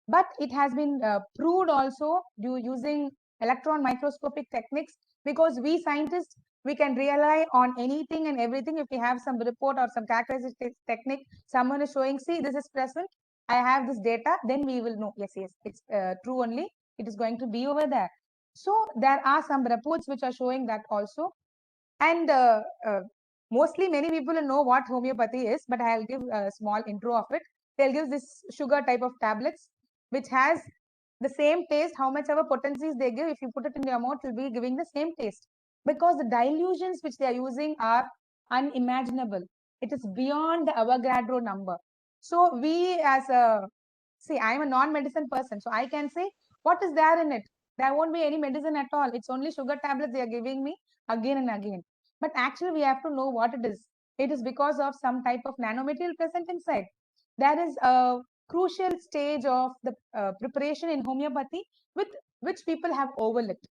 but it has been proved also using electron microscopic techniques, because we scientists, we can rely on anything and everything. If we have some report or some characteristic technique, someone is showing, see, this is present, I have this data, then we will know, yes, it's true only, it is going to be over there. So there are some reports which are showing that also. And mostly many people know what homeopathy is, but I'll give a small intro of it. They'll give this sugar type of tablets, which has the same taste. How much ever potencies they give, if you put it in your mouth, it will be giving the same taste. Because the dilutions which they are using are unimaginable. It is beyond the Avogadro number. So we as a, see, I'm a non-medicine person, so I can say, what is there in it? There won't be any medicine at all. It's only sugar tablets they are giving me again and again. But actually, we have to know what it is. It is because of some type of nanomaterial present inside. There is a crucial stage of the preparation in homeopathy with which people have overlooked.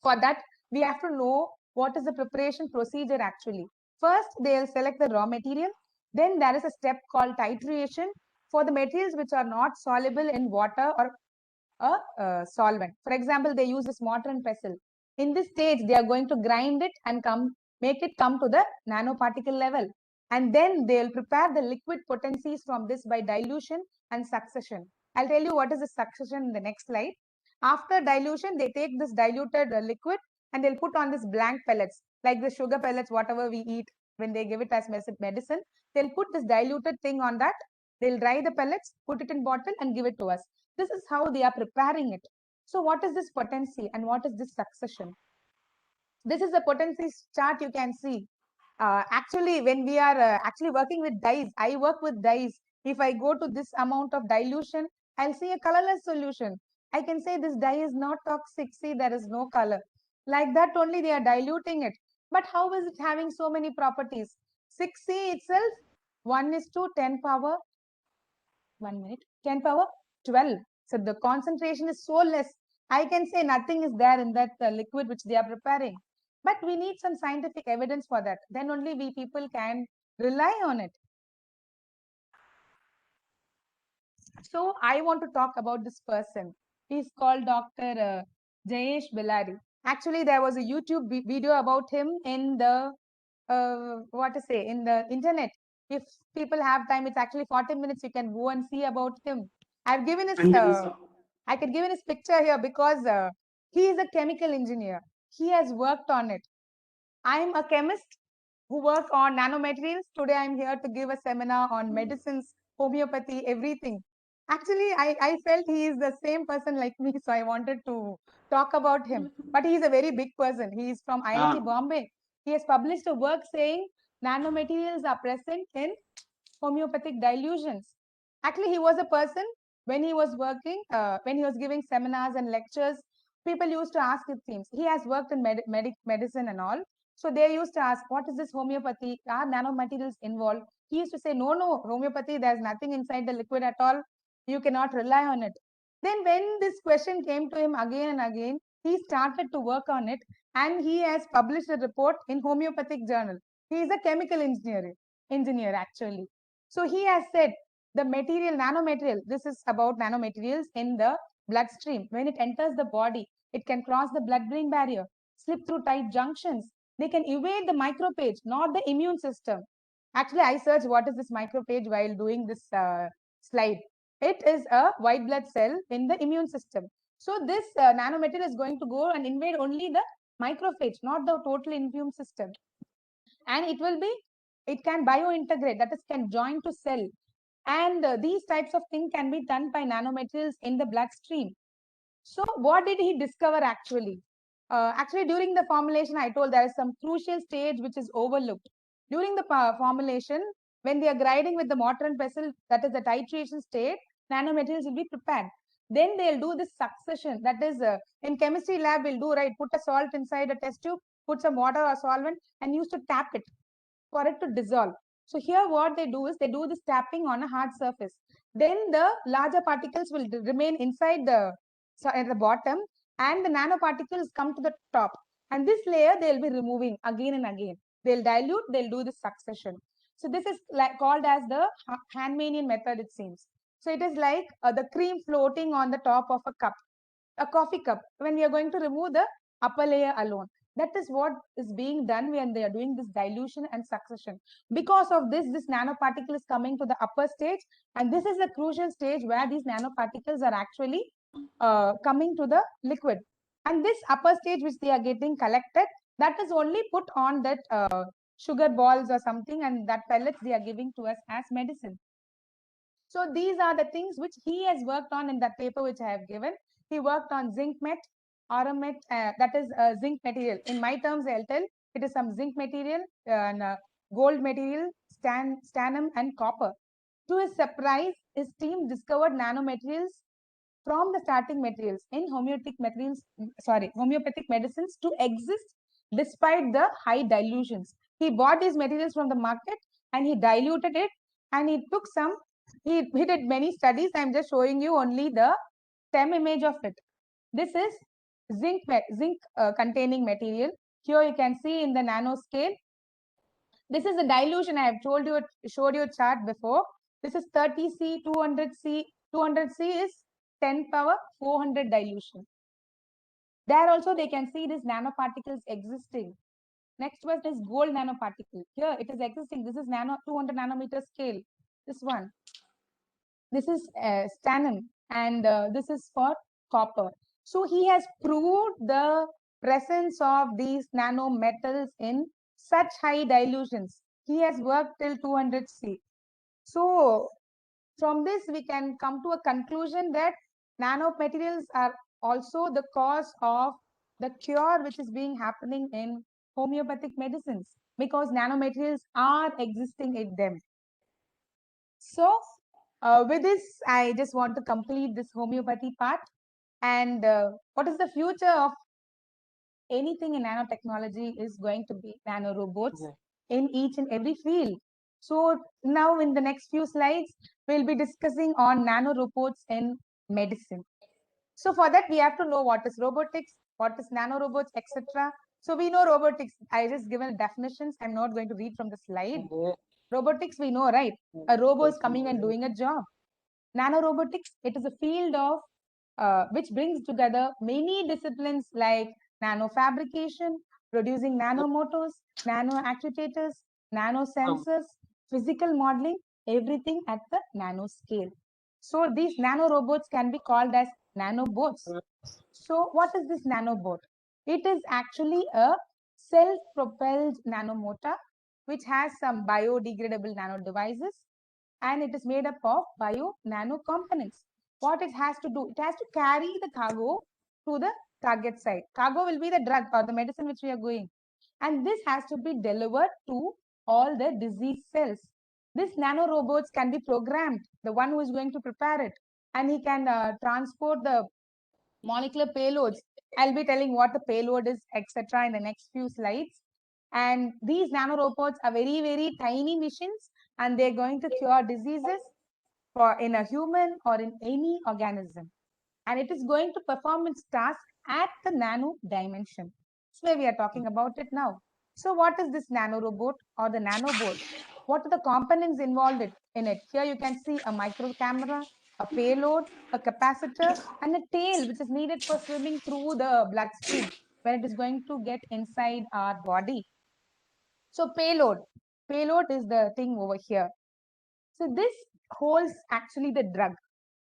For that, we have to know what is the preparation procedure actually. First, they'll select the raw material. Then there is a step called titration for the materials which are not soluble in water or a solvent. For example, they use this mortar and pestle. In this stage, they are going to grind it and make it come to the nanoparticle level. And then they'll prepare the liquid potencies from this by dilution and succussion. I'll tell you what is the succussion in the next slide. After dilution, they take this diluted liquid and they'll put on this blank pellets, like the sugar pellets, whatever we eat when they give it as medicine. They'll put this diluted thing on that. They'll dry the pellets, put it in bottle and give it to us. This is how they are preparing it. So what is this potency and what is this succussion? This is the potency chart you can see. Actually, when we are actually working with dyes, I work with dyes. If I go to this amount of dilution, I'll see a colorless solution. I can say this dye is not toxic. See, there is no color. Like that only they are diluting it. But how is it having so many properties? 6C itself, 1 is to 10 power, 1 minute, 10 power 12. So the concentration is so less. I can say nothing is there in that liquid which they are preparing. But we need some scientific evidence for that. Then only we people can rely on it. So I want to talk about this person. He's called Dr. Jayesh Bellary. Actually, there was a YouTube video about him in the what to say, in the internet. If people have time, it's actually 40 minutes. You can go and see about him. I've given his I could give his picture here because he is a chemical engineer. He has worked on it. I'm a chemist who work on nanomaterials. Today I'm here to give a seminar on medicines, homeopathy, everything. Actually, I felt he is the same person like me, so I wanted to talk about him. But he is a very big person. He is from IIT Bombay. He has published a work saying nanomaterials are present in homeopathic dilutions. Actually, he was a person when he was working, when he was giving seminars and lectures, people used to ask him things. He has worked in medicine and all. So they used to ask, what is this homeopathy? Are nanomaterials involved? He used to say, no, homeopathy, there's nothing inside the liquid at all. You cannot rely on it. Then when this question came to him again and again, he started to work on it and he has published a report in homeopathic journal. He is a chemical engineer actually. So he has said the material, nanomaterial, this is about nanomaterials in the bloodstream. When it enters the body, it can cross the blood-brain barrier, slip through tight junctions. They can evade the microphage, not the immune system. Actually, I searched what is this microphage while doing this slide. It is a white blood cell in the immune system. So this nanomaterial is going to go and invade only the microphage, not the total immune system. And it can biointegrate, that is, can join to cell. And these types of things can be done by nanomaterials in the bloodstream. So what did he discover actually? Actually, during the formulation, I told there is some crucial stage which is overlooked. During the formulation, when they are grinding with the mortar and pestle, that is the titration state, nanomaterials will be prepared. Then they'll do this succession. That is, in chemistry lab, we'll do, right, put a salt inside a test tube, put some water or solvent, and used to tap it for it to dissolve. So here what they do is they do this tapping on a hard surface. Then the larger particles will remain inside at the bottom and the nanoparticles come to the top. And this layer they'll be removing again and again. They'll dilute, they'll do this succession. So this is called as the Hahnemannian method, it seems. So it is like the cream floating on the top of a cup, a coffee cup, when we are going to remove the upper layer alone. That is what is being done when they are doing this dilution and succession. Because of this nanoparticle is coming to the upper stage, and this is a crucial stage where these nanoparticles are actually coming to the liquid. And this upper stage which they are getting collected, that is only put on that sugar balls or something, and that pellets they are giving to us as medicine. So these are the things which he has worked on in that paper which I have given. He worked on zinc met, aromat, that is zinc material. In my terms, I'll tell it is some zinc material and gold material, stannum and copper. To his surprise, his team discovered nanomaterials from the starting materials in homeopathic medicines to exist despite the high dilutions. He bought these materials from the market and he diluted it and he took some, he did many studies. I'm just showing you only the stem image of it. This is zinc containing material. Here you can see in the nanoscale. This is the dilution. I have showed you a chart before. This is 30C, 200C. 200C is 10 power 400 dilution. There also they can see these nanoparticles existing. Next one is gold nanoparticle. Here it is existing. This is 200 nanometer scale. This one. This is stannum and this is for copper. So he has proved the presence of these nanometals in such high dilutions. He has worked till 200C. So from this, we can come to a conclusion that nanomaterials are also the cause of the cure which is being happening in homeopathic medicines because nanomaterials are existing in them. So with this, I just want to complete this homeopathy part. And what is the future of anything in nanotechnology is going to be nanorobots in each and every field. So now in the next few slides, we'll be discussing on nanorobots in medicine. So for that, we have to know what is robotics, what is nanorobots, etc. So we know robotics. I just given definitions. I'm not going to read from the slide. Robotics, we know, right? A robot is coming and doing a job. Nanorobotics, it is a field of which brings together many disciplines like nanofabrication, producing nanomotors, nanoactuators, nanosensors, physical modeling, everything at the nanoscale. So these nanorobots can be called as nanobots. So what is this nanobot? It is actually a self-propelled nanomotor which has some biodegradable nano devices and it is made up of bio nano components. What it has to do? It has to carry the cargo to the target site. Cargo will be the drug or the medicine which we are going. And this has to be delivered to all the disease cells. These nanorobots can be programmed, the one who is going to prepare it, and he can transport the molecular payloads. I'll be telling what the payload is, etc. in the next few slides. And these nanorobots are very, very tiny machines and they're going to cure diseases for in a human or in any organism. And it is going to perform its task at the nano dimension. So we are talking about it now. So what is this nanorobot or the nanobot? What are the components involved in it? Here you can see a micro camera, a payload, a capacitor, and a tail which is needed for swimming through the bloodstream when it is going to get inside our body. So payload is the thing over here. So this holds actually the drug.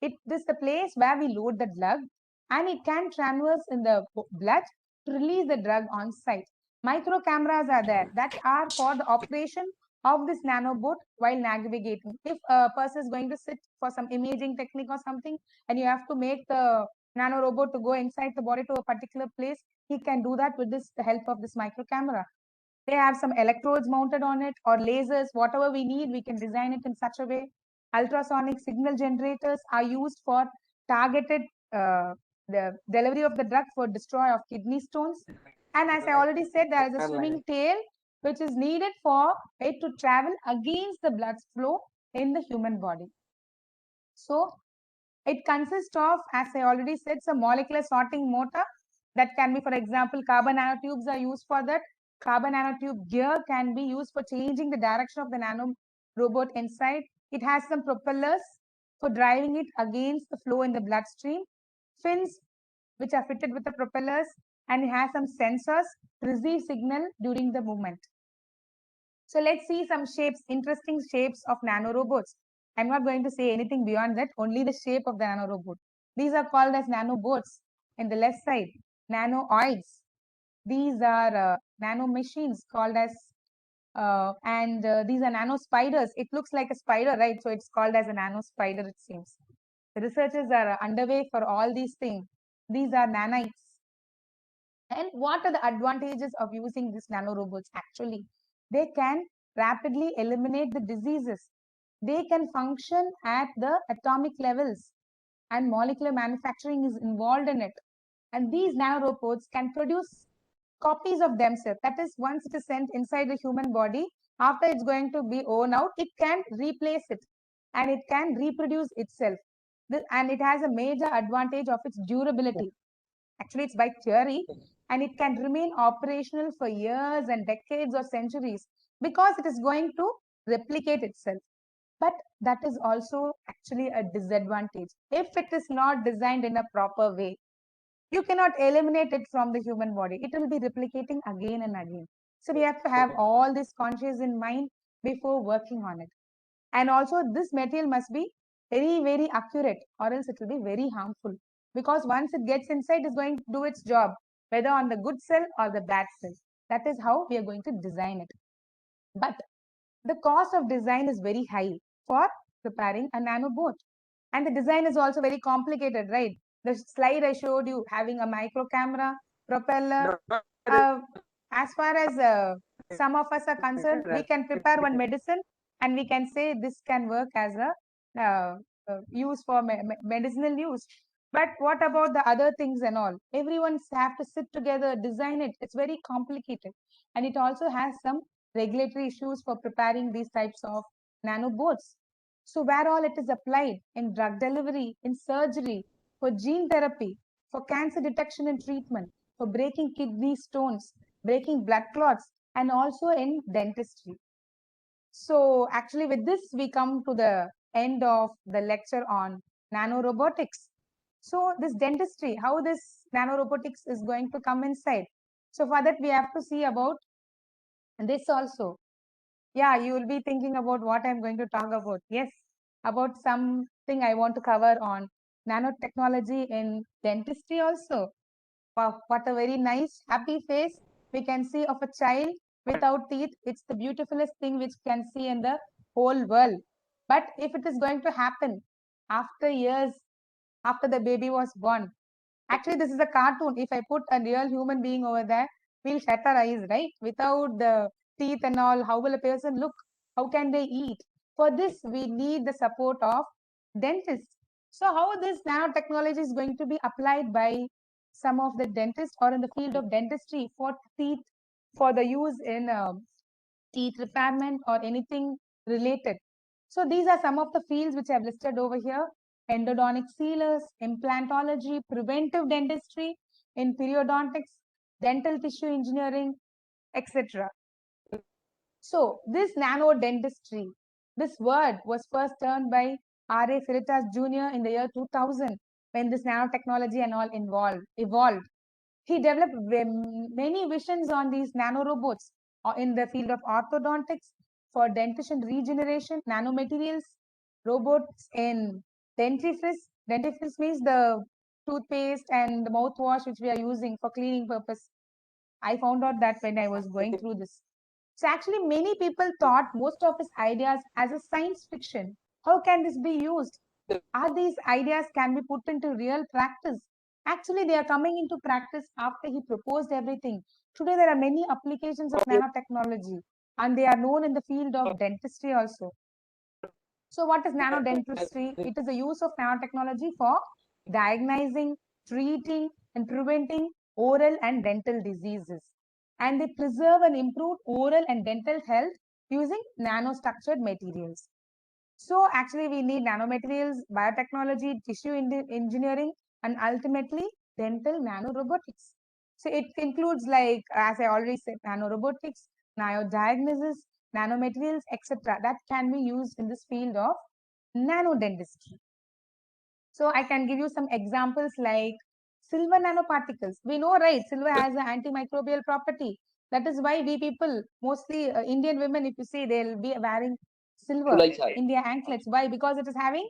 It is the place where we load the drug and it can traverse in the blood to release the drug on site. Micro cameras are there that are for the operation of this nanobot while navigating. If a person is going to sit for some imaging technique or something and you have to make the nanorobot to go inside the body to a particular place, he can do that with the help of this micro camera. They have some electrodes mounted on it or lasers, whatever we need, we can design it in such a way. Ultrasonic signal generators are used for targeted the delivery of the drug for destroy of kidney stones. And as I already said, there is a swimming tail which is needed for it to travel against the blood flow in the human body. So it consists of, as I already said, some molecular sorting motor that can be, for example, carbon nanotubes are used for that. Carbon nanotube gear can be used for changing the direction of the nano robot inside. It has some propellers for driving it against the flow in the bloodstream. Fins which are fitted with the propellers, and it has some sensors to receive signal during the movement. So let's see some shapes, interesting shapes of nanorobots. I'm not going to say anything beyond that, only the shape of the nanorobot. These are called as nanobots in the left side, nanoids. These are nano machines called as, these are nano spiders. It looks like a spider, right? So it's called as a nano spider, it seems. The researchers are underway for all these things. These are nanites. And what are the advantages of using these nanorobots? Actually, they can rapidly eliminate the diseases. They can function at the atomic levels and molecular manufacturing is involved in it. And these nanorobots can produce copies of themselves. That is, once it is sent inside the human body, after it's going to be worn out, it can replace it and it can reproduce itself. And it has a major advantage of its durability. Actually, it's by theory, and it can remain operational for years and decades or centuries because it is going to replicate itself. But that is also actually a disadvantage. If it is not designed in a proper way, you cannot eliminate it from the human body. It will be replicating again and again. So we have to have all this conscious in mind before working on it. And also this material must be very, very accurate or else it will be very harmful. Because once it gets inside, it's going to do its job, whether on the good cell or the bad cell. That is how we are going to design it. But the cost of design is very high for preparing a nanobot. And the design is also very complicated, right? The slide I showed you having a micro camera, propeller. As as far as some of us are concerned, we can prepare one medicine and we can say this can work as a use for medicinal use. But what about the other things and all? Everyone's have to sit together, design it. It's very complicated. And it also has some regulatory issues for preparing these types of nanobots. So where all it is applied in drug delivery, in surgery, for gene therapy, for cancer detection and treatment, for breaking kidney stones, breaking blood clots, and also in dentistry. So actually with this, we come to the end of the lecture on nanorobotics. So this dentistry, how this nanorobotics is going to come inside. So for that, we have to see about this also. Yeah, you will be thinking about what I'm going to talk about. Yes, about something I want to cover on nanotechnology in dentistry also. Wow, what a very nice, happy face we can see of a child without teeth. It's the beautifulest thing which can see in the whole world. But if it is going to happen after years, after the baby was born, actually this is a cartoon. If I put a real human being over there, we'll shut our eyes, right? Without the teeth and all, how will a person look? How can they eat? For this, we need the support of dentists. So how this nanotechnology is going to be applied by some of the dentists or in the field of dentistry for teeth, for the use in teeth repairment or anything related. So these are some of the fields which I've listed over here: endodontic sealers, implantology, preventive dentistry, in periodontics, dental tissue engineering, etc. So this nano dentistry, this word was first turned by R.A. Freitas Jr. in the year 2000 when this nanotechnology and all evolved. He developed many visions on these nanorobots in the field of orthodontics, for dentition regeneration, nanomaterials, robots in dentifrice. Dentifrice means the toothpaste and the mouthwash which we are using for cleaning purpose. I found out that when I was going through this. So actually many people thought most of his ideas as a science fiction. How can this be used? Are these ideas can be put into real practice? Actually, they are coming into practice after he proposed everything. Today, there are many applications of nanotechnology, and they are known in the field of dentistry also. So what is nanodentistry? It is the use of nanotechnology for diagnosing, treating, and preventing oral and dental diseases. And they preserve and improve oral and dental health using nanostructured materials. So actually we need nanomaterials, biotechnology, tissue engineering, and ultimately dental nanorobotics. So it includes, like, as I already said, nanorobotics, nanodiagnosis, nanomaterials, etc. that can be used in this field of nanodentistry. So I can give you some examples like silver nanoparticles. We know, right, silver has an antimicrobial property. That is why we people, mostly Indian women, if you see, they'll be wearing silver in their anklets. Why? Because it is having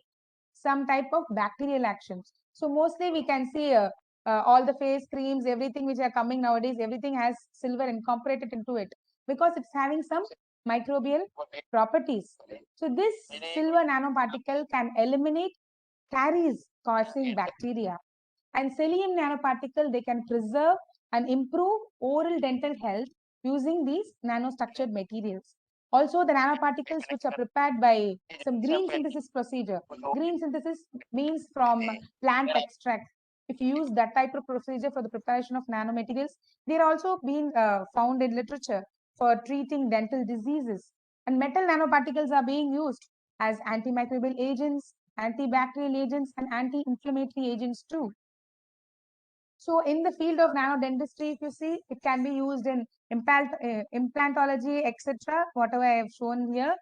some type of bacterial actions. So mostly we can see all the face creams, everything which are coming nowadays, everything has silver incorporated into it because it's having some microbial properties. So this silver nanoparticle can eliminate caries causing bacteria. And selenium nanoparticle, they can preserve and improve oral dental health using these nanostructured materials. Also, the nanoparticles which are prepared by some green synthesis procedure. Green synthesis means from plant extract. If you use that type of procedure for the preparation of nanomaterials, they are also being found in literature for treating dental diseases. And metal nanoparticles are being used as antimicrobial agents, antibacterial agents, and anti-inflammatory agents too. So in the field of nanodentistry, if you see, it can be used in implantology, etc., whatever I have shown here,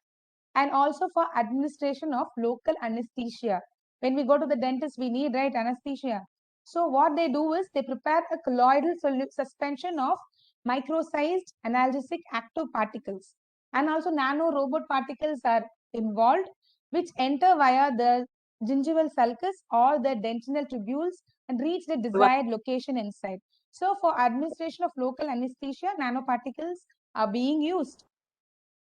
and also for administration of local anesthesia. When we go to the dentist, we need, right, anesthesia. So what they do is they prepare a colloidal suspension of micro-sized analgesic active particles. And also nano robot particles are involved, which enter via the gingival sulcus or the dentinal tubules and reach the desired location inside. So for administration of local anesthesia, nanoparticles are being used.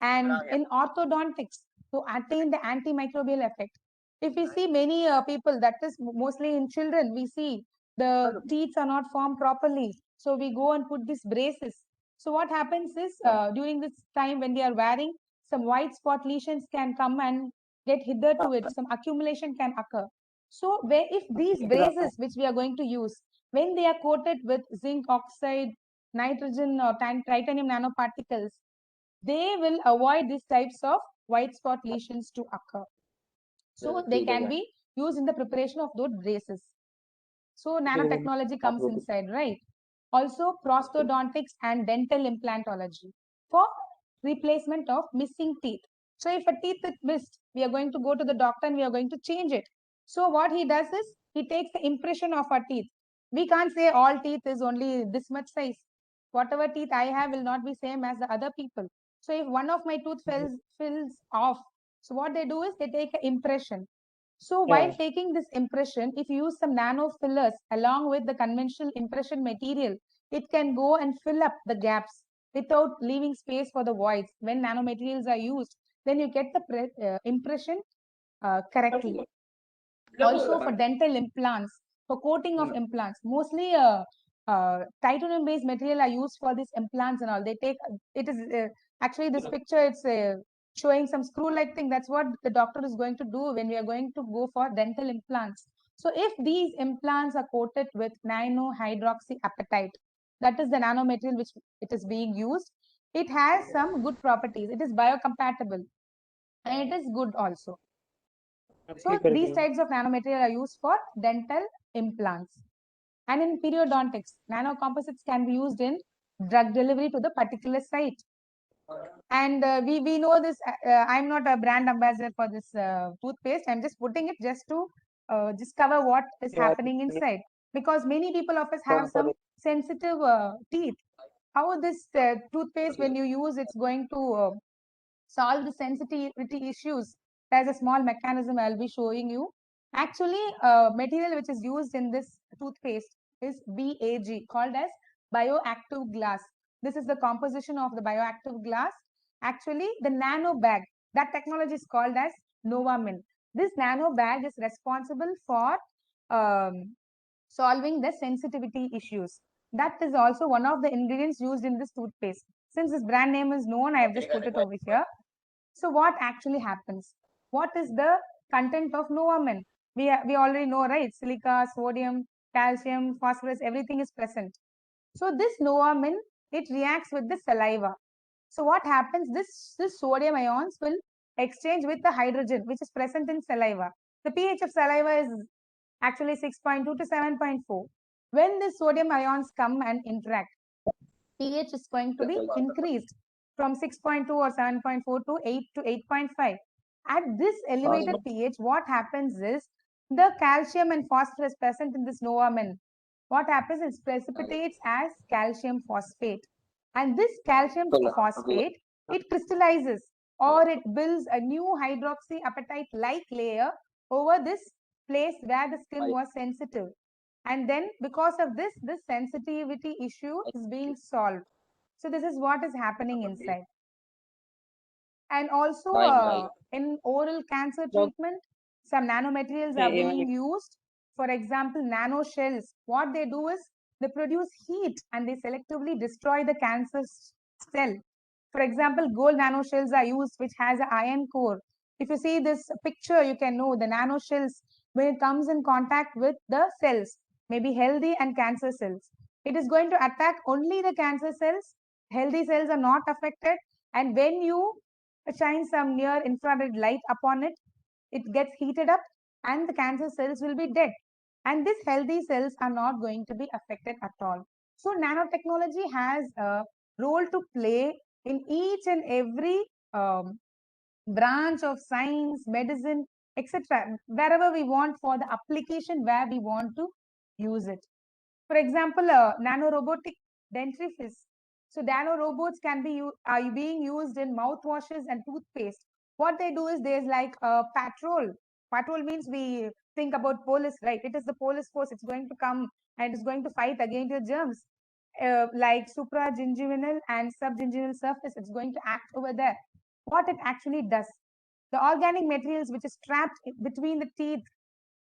And in orthodontics, to attain the antimicrobial effect. If we see many people, that is mostly in children, we see the teeth are not formed properly. So we go and put these braces. So what happens is during this time when they are wearing, some white spot lesions can come and get hither to it. Some accumulation can occur. So where if these braces which we are going to use, when they are coated with zinc oxide, nitrogen or titanium nanoparticles, they will avoid these types of white spot lesions to occur. So they can be used in the preparation of those braces. So nanotechnology comes inside, right? Also prosthodontics and dental implantology for replacement of missing teeth. So if a teeth is missed, we are going to go to the doctor and we are going to change it. So what he does is he takes the impression of our teeth. We can't say all teeth is only this much size. Whatever teeth I have will not be same as the other people. So if one of my tooth fills off, so what they do is they take an impression. So while taking this impression, if you use some nano fillers along with the conventional impression material, it can go and fill up the gaps without leaving space for the voids. When nanomaterials are used, then you get the impression correctly. Also for dental implants, for coating of implants, mostly titanium based material are used for these implants and all. They take, it is actually this picture, it's showing some screw like thing. That's what the doctor is going to do when we are going to go for dental implants. So if these implants are coated with nanohydroxyapatite, that is the nanomaterial which it is being used, it has some good properties. It is biocompatible and it is good also. So these types of nanomaterial are used for dental implants. And in periodontics, nanocomposites can be used in drug delivery to the particular site. And we know this. I'm not a brand ambassador for this toothpaste. I'm just putting it just to discover what is happening inside. Because many people of us have some sensitive teeth. How this toothpaste, when you use, it's going to solve the sensitivity issues. There's a small mechanism I'll be showing you. Actually, material which is used in this toothpaste is BAG, called as bioactive glass. This is the composition of the bioactive glass. Actually, the nano bag, that technology is called as Novamin. This nano bag is responsible for solving the sensitivity issues. That is also one of the ingredients used in this toothpaste. Since this brand name is known, I have just put it over here. So what actually happens? What is the content of Novamin? We already know, right? Silica, sodium, calcium, phosphorus, everything is present. So this Novamin, it reacts with the saliva. So what happens? This sodium ions will exchange with the hydrogen, which is present in saliva. The pH of saliva is actually 6.2 to 7.4. When the sodium ions come and interact, pH is going to be increased from 6.2 or 7.4 to 8 to 8.5. At this elevated pH, what happens is the calcium and phosphorus present in this Novamin, what happens is precipitates as calcium phosphate. And this calcium phosphate, it crystallizes or it builds a new hydroxyapatite-like layer over this place where the skin was sensitive. And then because of this sensitivity issue is being solved. So this is what is happening inside. And also in oral cancer treatment, some nanomaterials are being used. For example, nano shells. What they do is they produce heat and they selectively destroy the cancer cell. For example, gold nano shells are used, which has an iron core. If you see this picture, you can know the nano shells, when it comes in contact with the cells, maybe healthy and cancer cells, it is going to attack only the cancer cells. Healthy cells are not affected. And when you shine some near infrared light upon it, it gets heated up and the cancer cells will be dead. And these healthy cells are not going to be affected at all. So nanotechnology has a role to play in each and every branch of science, medicine, etc. Wherever we want, for the application where we want to use it. For example, nanorobotic dentifrice. So nano robots can be are being used in mouthwashes and toothpaste. What they do is there's like a patrol. Patrol means we think about police, right? It is the police force. It's going to come and it's going to fight against the germs. Like supragingival and subgingival surface, it's going to act over there. What it actually does, the organic materials which is trapped between the teeth,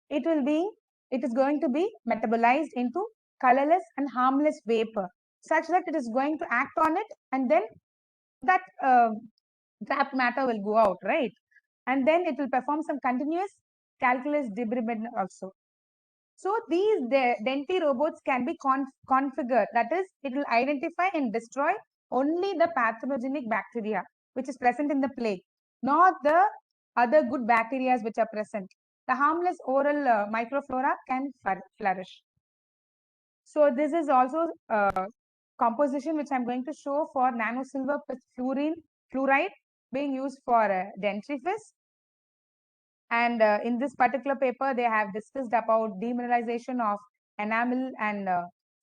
it is going to be metabolized into colorless and harmless vapor. such that it is going to act on it, and then that trapped matter will go out, right? And then it will perform some continuous calculus debridement also. So these Denti robots can be configured. That is, it will identify and destroy only the pathogenic bacteria which is present in the plague, not the other good bacteria which are present. The harmless oral microflora can flourish. So this is also composition which I'm going to show for nano silver plus fluoride being used for dentifrice. And in this particular paper, they have discussed about demineralization of enamel and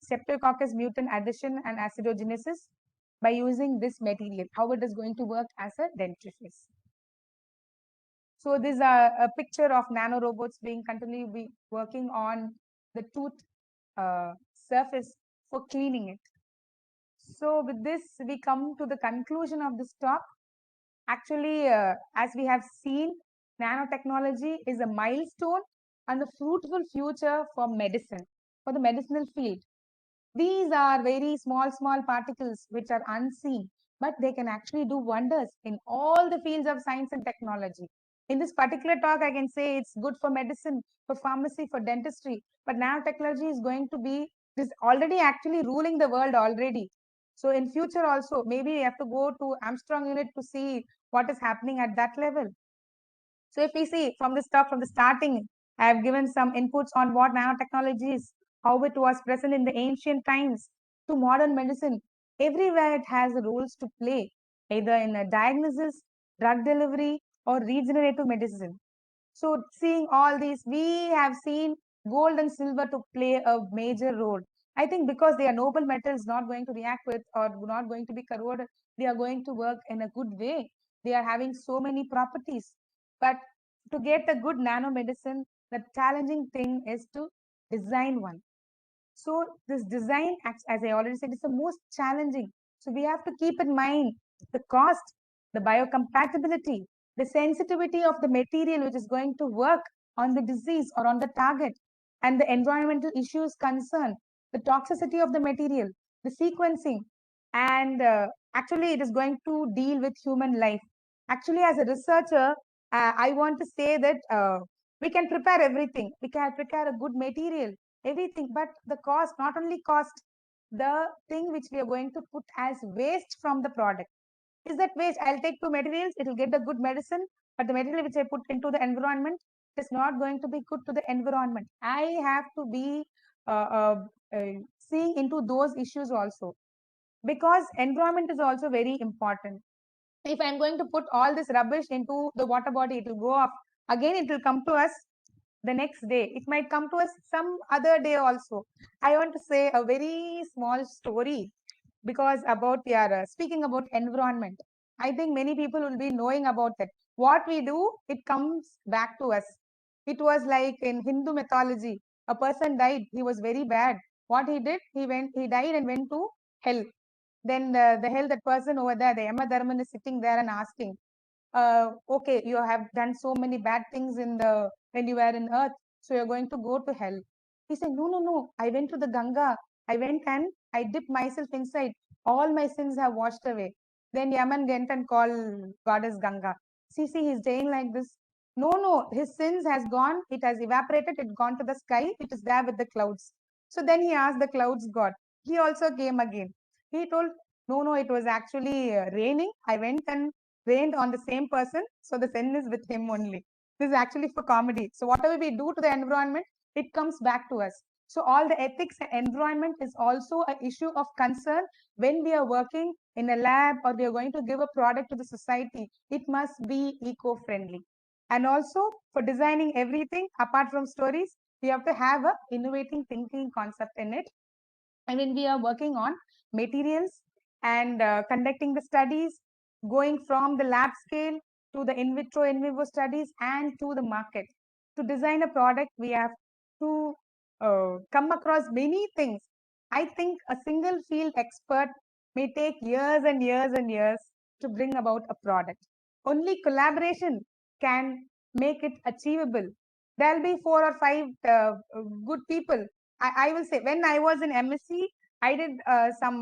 Streptococcus mutant addition and acidogenesis by using this material, how it is going to work as a dentifrice. So these are a picture of nano robots being continually working on the tooth surface for cleaning it. So with this, we come to the conclusion of this talk. Actually, as we have seen, nanotechnology is a milestone and a fruitful future for medicine, for the medicinal field. These are very small particles which are unseen, but they can actually do wonders in all the fields of science and technology. In this particular talk, I can say it's good for medicine, for pharmacy, for dentistry, but nanotechnology is going to be, is already actually ruling the world already. So in future also, maybe we have to go to Armstrong unit to see what is happening at that level. So if we see from this talk, from the starting, I have given some inputs on what nanotechnology is, how it was present in the ancient times to modern medicine. Everywhere it has roles to play, either in a diagnosis, drug delivery, or regenerative medicine. So seeing all these, we have seen gold and silver to play a major role. I think because they are noble metals, not going to react with or not going to be corroded, they are going to work in a good way. They are having so many properties. But to get a good nanomedicine, the challenging thing is to design one. So this design, as I already said, is the most challenging. So we have to keep in mind the cost, the biocompatibility, the sensitivity of the material which is going to work on the disease or on the target, and the environmental issues concerned, the toxicity of the material, the sequencing, and actually it is going to deal with human life. Actually, as a researcher, I want to say that we can prepare everything. We can prepare a good material, everything, but the cost, not only cost, the thing which we are going to put as waste from the product. Is that waste? I'll take two materials, it will get the good medicine, but the material which I put into the environment is not going to be good to the environment. I have to be seeing into those issues also, because environment is also very important. If I'm going to put all this rubbish into the water body, it will go off. Again, it will come to us the next day. It might come to us some other day also. I want to say a very small story because about we are speaking about environment. I think many people will be knowing about that. What we do, it comes back to us. It was like in Hindu mythology, a person died. He was very bad. What he did, he died and went to hell. Then the hell, that person over there, the Yama Dharman is sitting there and asking, okay, you have done so many bad things in the when you were in earth, so you're going to go to hell. He said, no, I went to the Ganga. I went and I dipped myself inside. All my sins have washed away. Then Yaman went and called goddess Ganga. See, he's saying like this. No, his sins has gone. It has evaporated. It gone to the sky. It is there with the clouds. So then he asked the clouds god. He also came again. He told, no, it was actually raining. I went and rained on the same person, so the sin is with him only. This is actually for comedy. So whatever we do to the environment, it comes back to us. So all the ethics and environment is also an issue of concern when we are working in a lab or we are going to give a product to the society. It must be eco-friendly. And also for designing everything apart from stories, we have to have a innovating thinking concept in it. And when we are working on materials and conducting the studies, going from the lab scale to the in vitro, in vivo studies and to the market. To design a product, we have to come across many things. I think a single field expert may take years and years and years to bring about a product. Only collaboration can make it achievable. There'll be 4 or 5 good people. I will say, when I was in MSc, I did some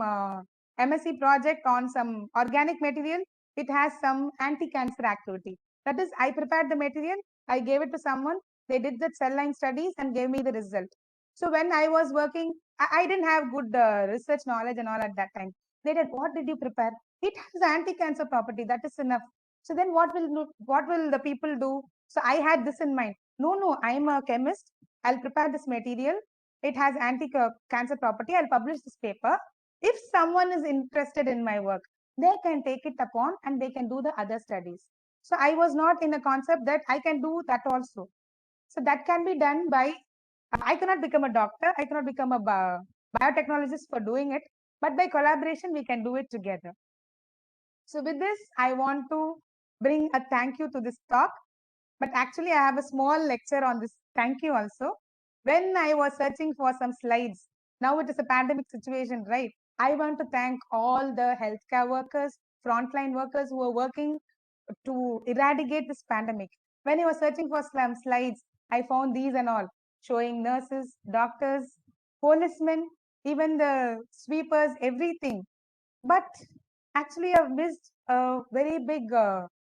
MSc project on some organic material. It has some anti-cancer activity. That is, I prepared the material, I gave it to someone, they did the cell line studies and gave me the result. So when I was working, I didn't have good research knowledge and all at that time. They did, what did you prepare? It has anti-cancer property, that is enough. So then what will the people do? So I had this in mind. No, I am a chemist. I'll prepare this material. It has anti-cancer property. I'll publish this paper. If someone is interested in my work, they can take it upon and they can do the other studies. So I was not in a concept that I can do that also. So that can be done by, I cannot become a doctor. I cannot become a biotechnologist for doing it. But by collaboration, we can do it together. So with this, I want to bring a thank you to this talk. But actually, I have a small lecture on this thank you also. When I was searching for some slides, now it is a pandemic situation, right? I want to thank all the healthcare workers, frontline workers who are working to eradicate this pandemic. When I was searching for some slides, I found these and all, showing nurses, doctors, policemen, even the sweepers, everything. But actually, I've missed a very big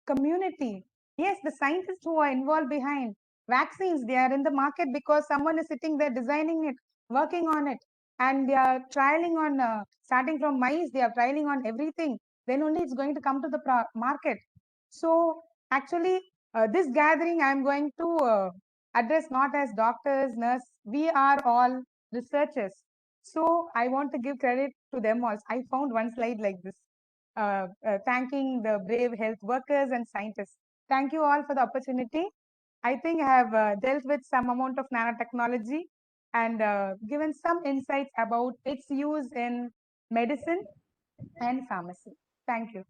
community. Yes, the scientists who are involved behind vaccines, they are in the market because someone is sitting there designing it, working on it, and they are trialing on, starting from mice, they are trialing on everything. Then only it's going to come to the market. So actually, this gathering I'm going to address not as doctors, nurse, we are all researchers. So I want to give credit to them also. I found one slide like this, thanking the brave health workers and scientists. Thank you all for the opportunity. I think I have dealt with some amount of nanotechnology and given some insights about its use in medicine and pharmacy. Thank you.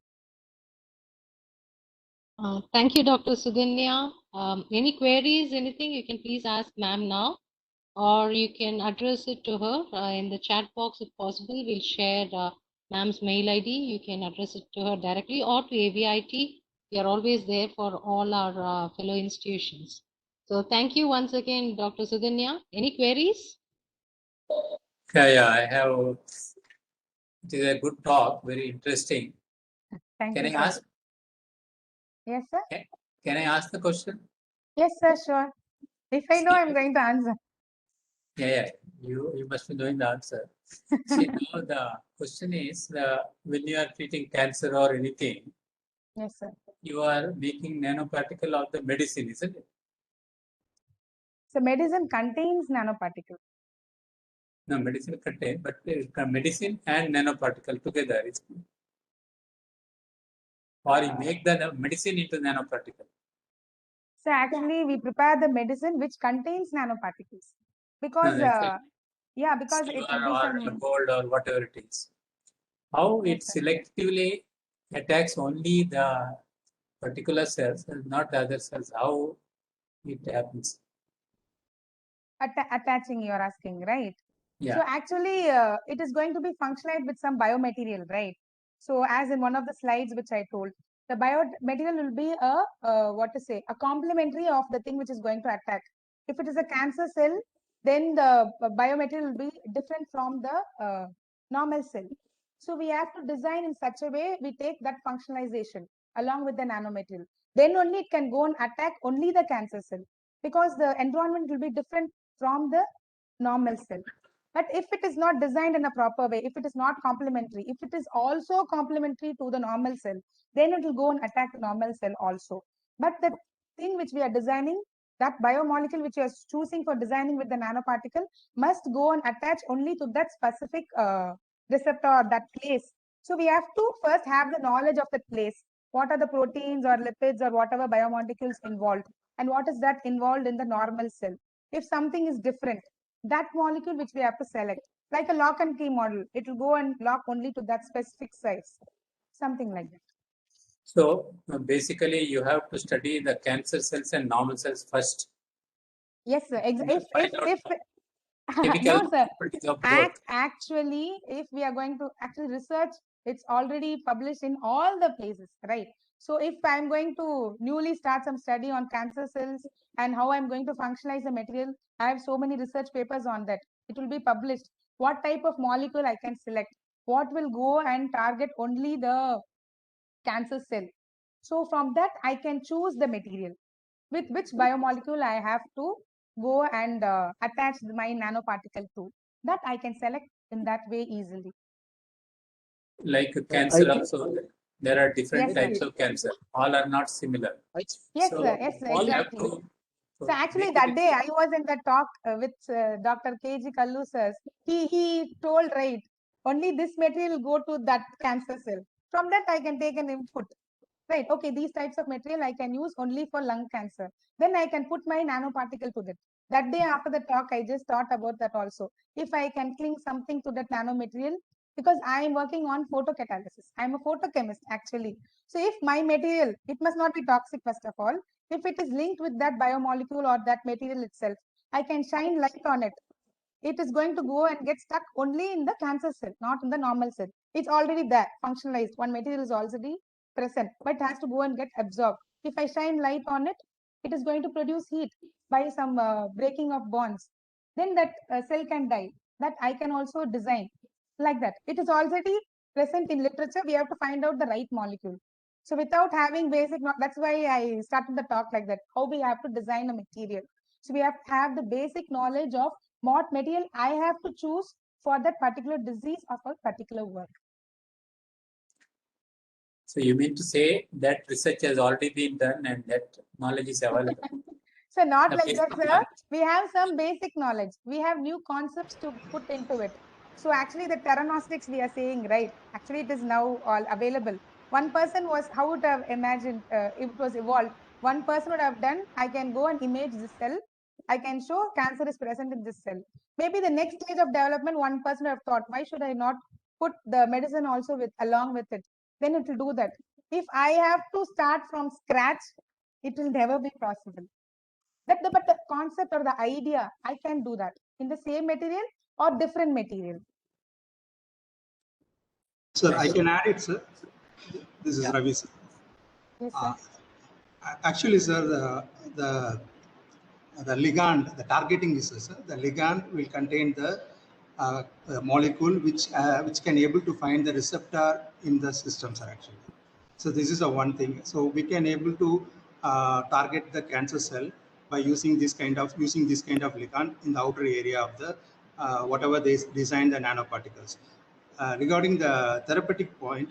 Thank you, Dr. Sudhanya. Any queries, anything, you can please ask ma'am now, or you can address it to her in the chat box if possible. We'll share ma'am's mail ID. You can address it to her directly or to AVIT. We are always there for all our fellow institutions. So thank you once again, Dr. Sudhanya. Any queries? Yeah, I have. It is a good talk, very interesting. Thank Can you. I ask? Yes, sir. Can I ask the question? Yes, sir. Sure. If I know, I'm going to answer. Yeah. You must be knowing the answer. See, now the question is, when you are treating cancer or anything, Yes, sir. you are making nanoparticle of the medicine, isn't it? So medicine contains nanoparticles. No, medicine contain, but medicine and nanoparticle together. Or you make the medicine into nanoparticle. So actually, we prepare the medicine which contains nanoparticles because, yeah, because it will be some gold or whatever it is. How it Yes, sir. selectively attacks only the particular cells and not the other cells. How it happens? Attaching, you're asking, right? Yeah. So actually, it is going to be functionalized with some biomaterial, right? So as in one of the slides which I told, the biomaterial will be a complementary of the thing which is going to attack. If it is a cancer cell, then the biomaterial will be different from the normal cell. So we have to design in such a way we take that functionalization along with the nanomaterial. Then only it can go and attack only the cancer cell because the environment will be different from the normal cell. But if it is not designed in a proper way, if it is not complementary, if it is also complementary to the normal cell, then it will go and attack the normal cell also. But the thing which we are designing, that biomolecule which you are choosing for designing with the nanoparticle must go and attach only to that specific receptor or that place. So we have to first have the knowledge of that place. What are the proteins or lipids or whatever biomolecules involved? And what is that involved in the normal cell? If something is different, that molecule which we have to select, like a lock and key model, it will go and lock only to that specific size, something like that. So basically, you have to study the cancer cells and normal cells first. Yes, sir. If Chemical no, sir. properties of both. Actually, if we are going to actually research, it's already published in all the places, right? So if I'm going to newly start some study on cancer cells and how I'm going to functionalize the material, I have so many research papers on that. It will be published. what type of molecule I can select, what will go and target only the cancer cell. So from that, I can choose the material with which biomolecule I have to go and attach my nanoparticle to. That I can select in that way easily. Like cancer think- also, there are different Yes, sir. types of cancer. All are not similar. Yes, So sir. Yes, sir. we have Exactly. to- So actually, make it that day I was in the talk with Dr. K.G. Kallu, sir. He told, right, only this material go to that cancer cell. From that, I can take an input. Right, okay, these types of material I can use only for lung cancer. Then I can put my nanoparticle to that. That day after the talk, I just thought about that also. If I can cling something to that nanomaterial, because I am working on photocatalysis. I am a photochemist actually. So if my material, it must not be toxic first of all. If it is linked with that biomolecule or that material itself, I can shine light on it. It is going to go and get stuck only in the cancer cell, not in the normal cell. It's already there, functionalized. One material is already present, but it has to go and get absorbed. If I shine light on it, it is going to produce heat by some breaking of bonds. Then that cell can die. That I can also design like that. It is already present in literature. We have to find out the right molecule. So without having basic, that's why I started the talk like that. How we have to design a material. So we have to have the basic knowledge of what material I have to choose for that particular disease or for particular work. So you mean to say that research has already been done and that knowledge is available? So not The like basic that, sir. knowledge. We have some basic knowledge. We have new concepts to put into it. So actually the theranostics we are saying, right? Actually it is now all available. One person was, how would have imagined it was evolved. One person would have done, I can go and image this cell. I can show cancer is present in this cell. Maybe the next stage of development, one person would have thought, why should I not put the medicine also with along with it? Then it will do that. If I have to start from scratch, it will never be possible. But the concept or the idea, I can do that in the same material or different material. Sir, I can add it, sir. This is Yeah. Ravi, sir. Yes, sir. Actually, sir, the ligand, the targeting is, sir, the ligand will contain the molecule which can able to find the receptor in the system, sir, actually. So this is a one thing. So we can able to target the cancer cell by using this kind of ligand in the outer area of the whatever they design the nanoparticles. Regarding the therapeutic point,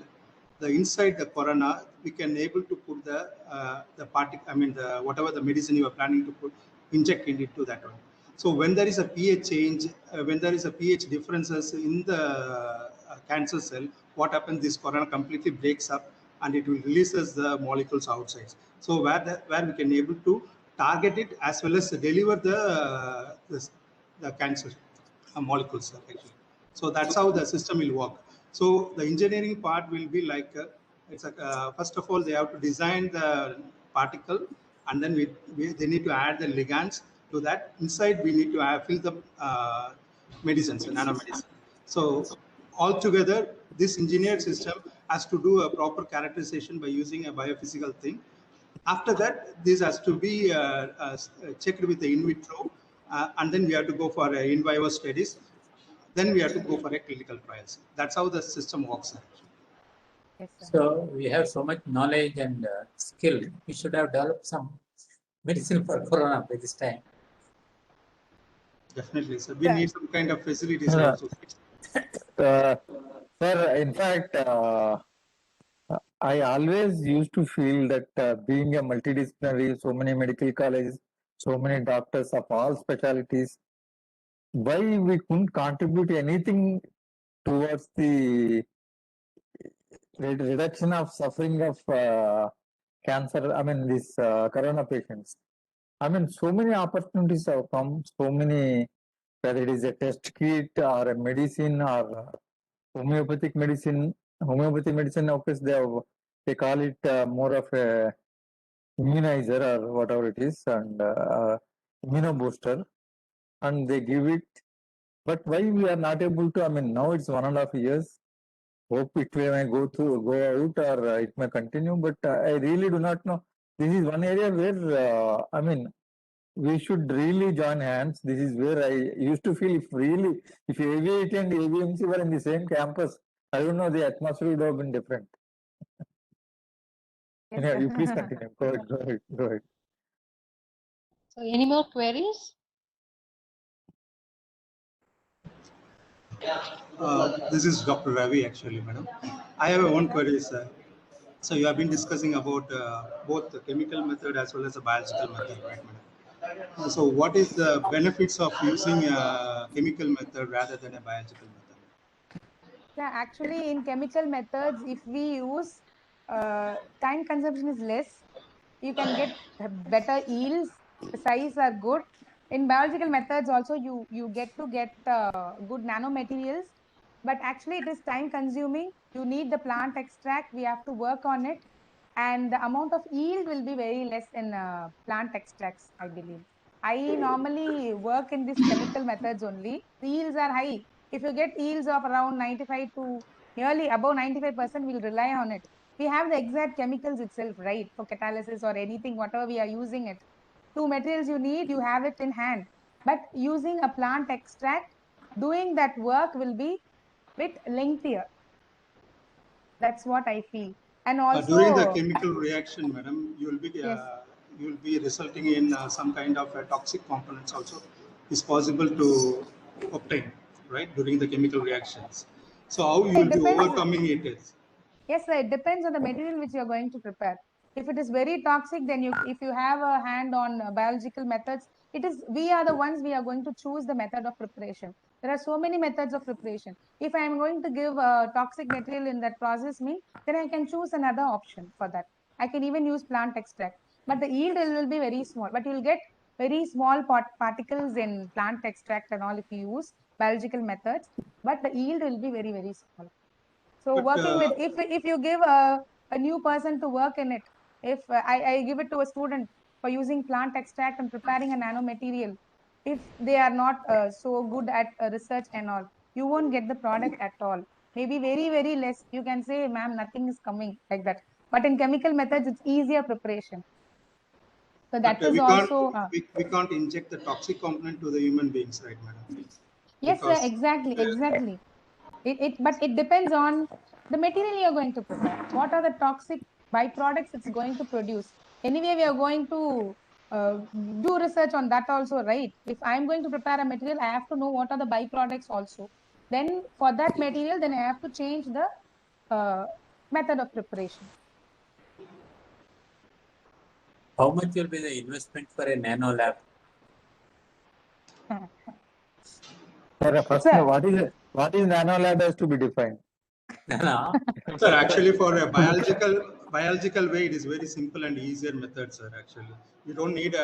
the inside the corona, we can able to put the particle, I mean the whatever the medicine you are planning to put, inject into that one. So when there is a pH change, when there is a pH differences in the cancer cell, what happens? This corona completely breaks up and it will releases the molecules outside. So where we can able to target it as well as deliver the cancer molecules actually. So that's how the system will work. So the engineering part will be like first of all they have to design the particle, and then they need to add the ligands to that. Inside we need to fill the medicines, nanomedicine. So altogether, this engineered system has to do a proper characterization by using a biophysical thing. After that, this has to be checked with the in vitro, and then we have to go for in vivo studies. Then we have to go for a clinical trials. That's how the system works. Yes, sir. So we have so much knowledge and skill. We should have developed some medicine for corona by this time. Definitely, sir. We Yeah. need some kind of facilities Yeah. also. Sir, in fact, I always used to feel that being a multidisciplinary, so many medical colleges, so many doctors of all specialties, why we couldn't contribute anything towards the reduction of suffering of cancer, I mean, these corona patients. I mean, so many opportunities have come, so many, whether it is a test kit or a medicine or homeopathic medicine. Homeopathy medicine, of course, they call it more of a immunizer or whatever it is, and immunobooster, and they give it. But why we are not able to? I mean, now it's 1.5 years. Hope it may go out, or it may continue. But I really do not know. This is one area where I mean, we should really join hands. This is where I used to feel if AVIT and AVMC were in the same campus, I don't know, the atmosphere would have been different. Yes, Yeah, sir. you please continue. Go ahead. So any more queries? This is Dr. Ravi actually, madam. I have one query, sir. So you have been discussing about both the chemical method as well as the biological method, right, madam? So what is the benefits of using a chemical method rather than a biological method? Yeah, actually, in chemical methods, if we use time consumption is less, you can get better yields. The size are good. In biological methods, also you get good nanomaterials, but actually it is time consuming. You need the plant extract. We have to work on it, and the amount of yield will be very less in plant extracts, I believe. I normally work in these chemical methods only. The yields are high. If you get yields of around 95 to nearly above 95%, we'll rely on it. We have the exact chemicals itself, right? For catalysis or anything, whatever we are using it. Two materials you need, you have it in hand. But using a plant extract, doing that work will be bit lengthier. That's what I feel. And During the also, chemical reaction, madam, yes. you will be resulting in some kind of toxic components also is possible to obtain, right, during the chemical reactions. So how you It will be depends. overcoming it is. Yes, sir, it depends on the material which you are going to prepare. If it is very toxic, then if you have a hand on biological methods, we are the ones we are going to choose the method of preparation. There are so many methods of preparation. If I am going to give a toxic material in that process mean, then I can choose another option for that. I can even use plant extract, but the yield will be very small. But you'll get very small particles in plant extract and all if you use biological methods, but the yield will be very, very small. So But working with, if you give a new person to work in it, if I give it to a student for using plant extract and preparing a nanomaterial, if they are not so good at research and all, you won't get the product at all. Maybe very, very less. You can say, ma'am, nothing is coming like that. But in chemical methods, it's easier preparation. So but that is we also, can't inject the toxic component to the human beings, right, madam? yes, sir, Because exactly. But it depends on the material you're going to prepare. What are the toxic byproducts it's going to produce? Anyway, we are going to do research on that also, right? If I'm going to prepare a material, I have to know what are the byproducts also. Then for that material, then I have to change the method of preparation. How much will be the investment for a nano lab? First, Sir, Uh, what is nano lab has to be defined. No. Sir, actually, for a biological way, it is very simple and easier method, sir. Actually, you don't need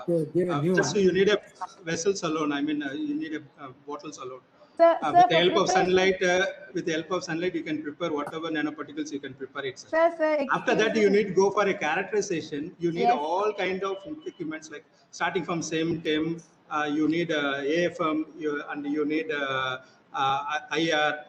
you need a vessels alone. I mean, you need a bottles alone. sir, With the for help of preparation, sunlight, you can prepare whatever nanoparticles you can prepare it, sir. sir, After excuse that, you me. need go for a characterization. You need Yes, all kind of equipments like starting from same term. You need AFM, and you need IR.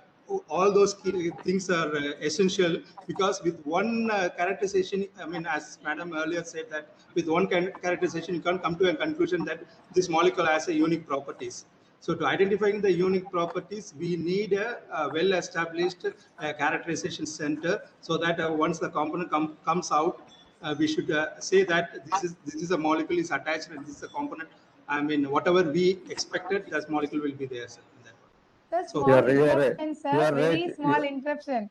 All those key things are essential because with one characterization, I mean, as Madam earlier said that with one characterization, you can't come to a conclusion that this molecule has a unique properties. So to identifying the unique properties, we need a well-established characterization center so that once the component comes out, we should say that this is a molecule is attached and this is a component. I mean, whatever we expected, that molecule will be there. Sir, in that one. the So You small are, you are, interruption, you sir. are right. Very small interruption.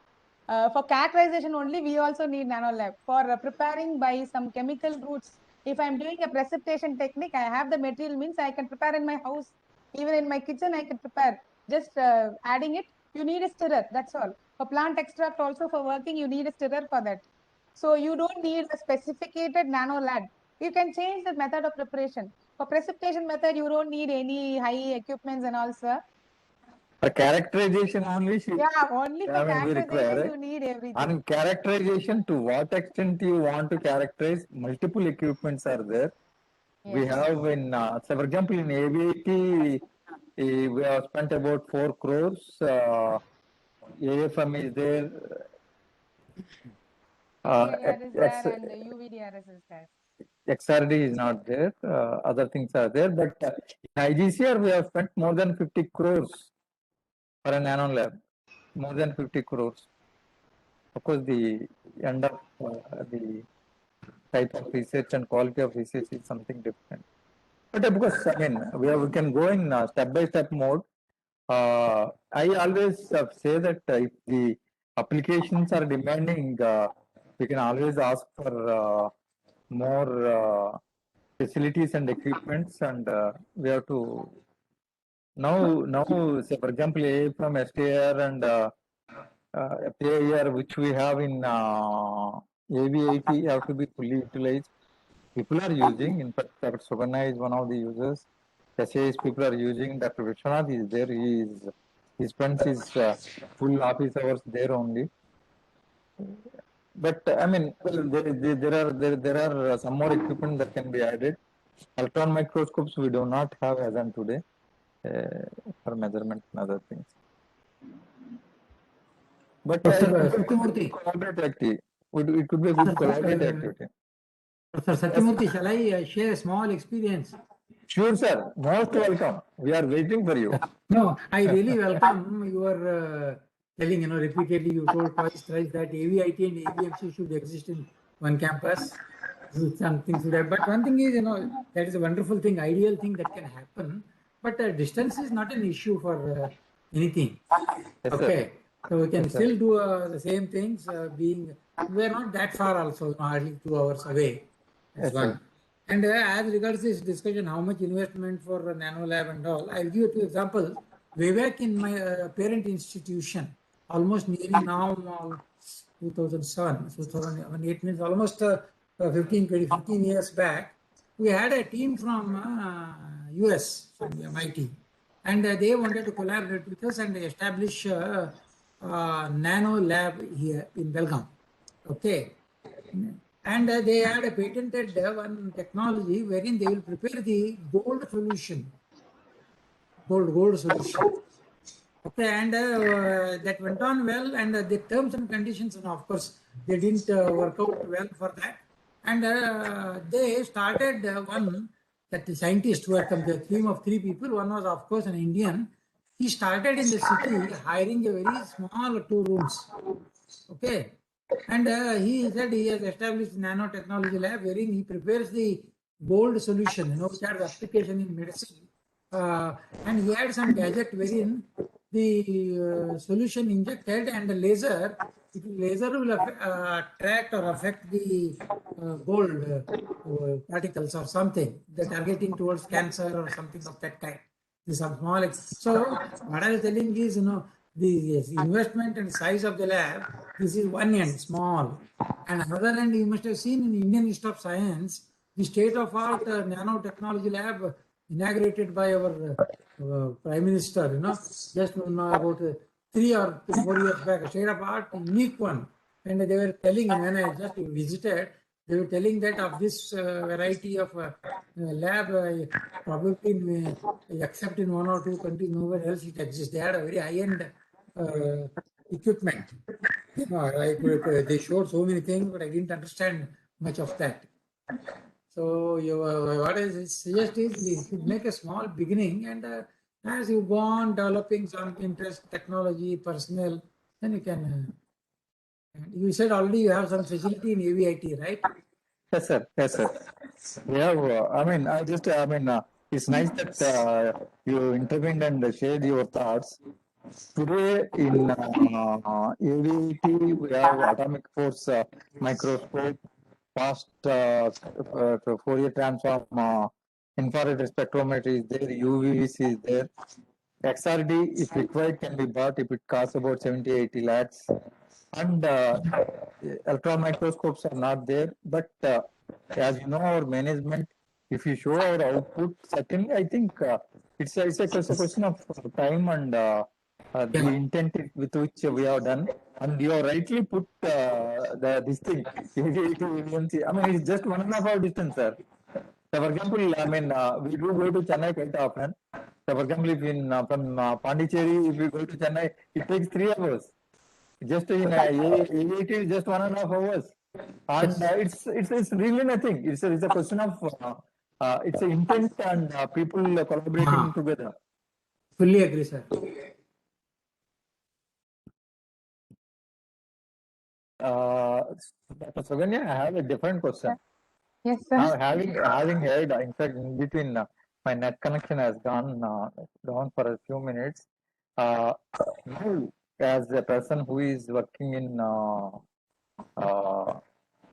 For characterization only, we also need nanolab. For preparing by some chemical routes, if I'm doing a precipitation technique, I have the material means I can prepare in my house. Even in my kitchen, I can prepare. Just adding it, you need a stirrer. That's all. For plant extract also for working, you need a stirrer for that. So you don't need a specificated nanolab. You can change the method of preparation. For precipitation method, you don't need any high equipments and all, sir. For characterization only, Yeah, only for I mean, we characterization require. you need everything. On characterization, to what extent you want to characterize, multiple equipments are there. We Yes. have so for example, in AVIT, we have spent about 4 crores. AFM is there. PLDR is there X, and the UVDRS is there. XRD is not there. Other things are there, but in IGCR we have spent more than 50 crores for a nano lab. More than 50 crores. Of course, the end of the type of research and quality of research is something different. But of course, I mean, we can go in step-by-step mode. I always say that if the applications are demanding, we can always ask for more facilities and equipments, and we have to now say, for example, A from STR and PIR, which we have in AV80, have to be fully utilized. People are using, in fact, Dr. Suganna is one of the users. SAS people are using. Dr. Vishwanath is there. He spends his full office hours there only. But I mean, well, there are some more equipment that can be added. Electron microscopes we do not have as on today for measurement and other things. But Professor Satyamurthy. collaborative activity. It could be a good collaborative activity. Professor Satyamurthy, shall I share a small experience? Sure, sir. Most welcome. We are waiting for you. No, I really welcome your telling, repeatedly, you told twice, thrice that AVIT and AVMC should exist in one campus. Some things like that. But one thing is, that is a wonderful thing, ideal thing that can happen. But distance is not an issue for anything. Yes, Okay. sir. So we can Yes, sir. still do the same things, we're not that far also, hardly 2 hours away. That's Yes, one. sir. And as regards this discussion, how much investment for a nano lab and all, I'll give you 2 examples. Way back in my parent institution, almost nearly now 2007, 2008 means almost 15 years back, we had a team from US, from MIT, and they wanted to collaborate with us and establish a nano lab here in Belgaum. Okay. And they had a patented one technology wherein they will prepare the gold solution, gold solution. Okay, and that went on well, and the terms and conditions, and of course, they didn't work out well for that. And they started one, that the scientist who had come, the team of 3 people, one was of course an Indian. He started in the city hiring a very small 2 rooms. Okay. And he said he has established nanotechnology lab wherein he prepares the gold solution, which has application in medicine. And he had some gadget wherein the solution injected and the laser will attract or affect the gold particles or something, the targeting towards cancer or something of that kind. This is small. So what I was telling is, the investment and size of the lab, this is one end, small. And another end, you must have seen in Indian Institute of Science, the state-of-art nanotechnology lab inaugurated by our Prime Minister, just about 3 or 4 years back, a state-of-art, unique one. And they were telling, when I just visited, they were telling that of this variety of lab, probably except in 1 or 2 countries, nowhere else it exists. They had a very high-end equipment. They showed so many things, but I didn't understand much of that. So what I suggest is you should make a small beginning, and as you go on developing some interest, technology, personnel, then you can. You said already you have some facility in AVIT, right? Yes, sir. Yes, sir. We have. It's nice that you intervened and shared your thoughts. Today in AVIT, we have atomic force microscope, fast Fourier transform, infrared spectrometry is there, UVC is there. XRD, if required, can be bought if it costs about 70-80 lakhs. And electron microscopes are not there. But as you know, our management, if you show our output, certainly I think it's a question of time and the intent with which we have done. And you have rightly put this thing, AVMC. It's just 1.5 hour distance, sir. So for example, we do go to Chennai quite often. So for example, if from Pondicherry, if we go to Chennai, it takes 3 hours. Just in AVIT is just 1.5 hours. And it's really nothing. It's a question of it's an intent and people collaborating together. Fully agree, sir. Dr. Suganya, I have a different question. Yes, sir. Now, having heard, in fact, in between my net connection has gone down for a few minutes. Now, as a person who is working in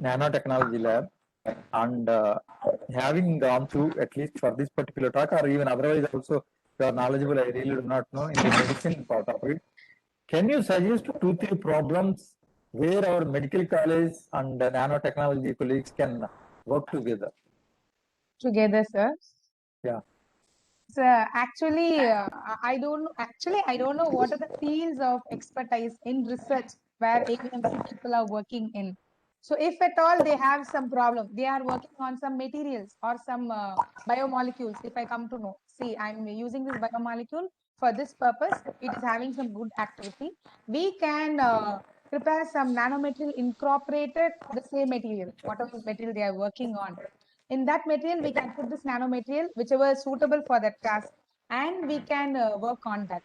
nanotechnology lab and having gone through, at least for this particular talk, or even otherwise also, you are knowledgeable. I really do not know in the medicine part of it. Can you suggest 2-3 problems where our medical college and nanotechnology colleagues can work together? Together, sir. Yeah. So actually, I don't know what are the fields of expertise in research where AVMC people are working in. So if at all they have some problem, they are working on some materials or some biomolecules. If I come to know, see, I'm using this biomolecule for this purpose. It is having some good activity. We can prepare some nanomaterial incorporated the same material, whatever material they are working on. In that material, we can put this nanomaterial, whichever is suitable for that task, and we can work on that.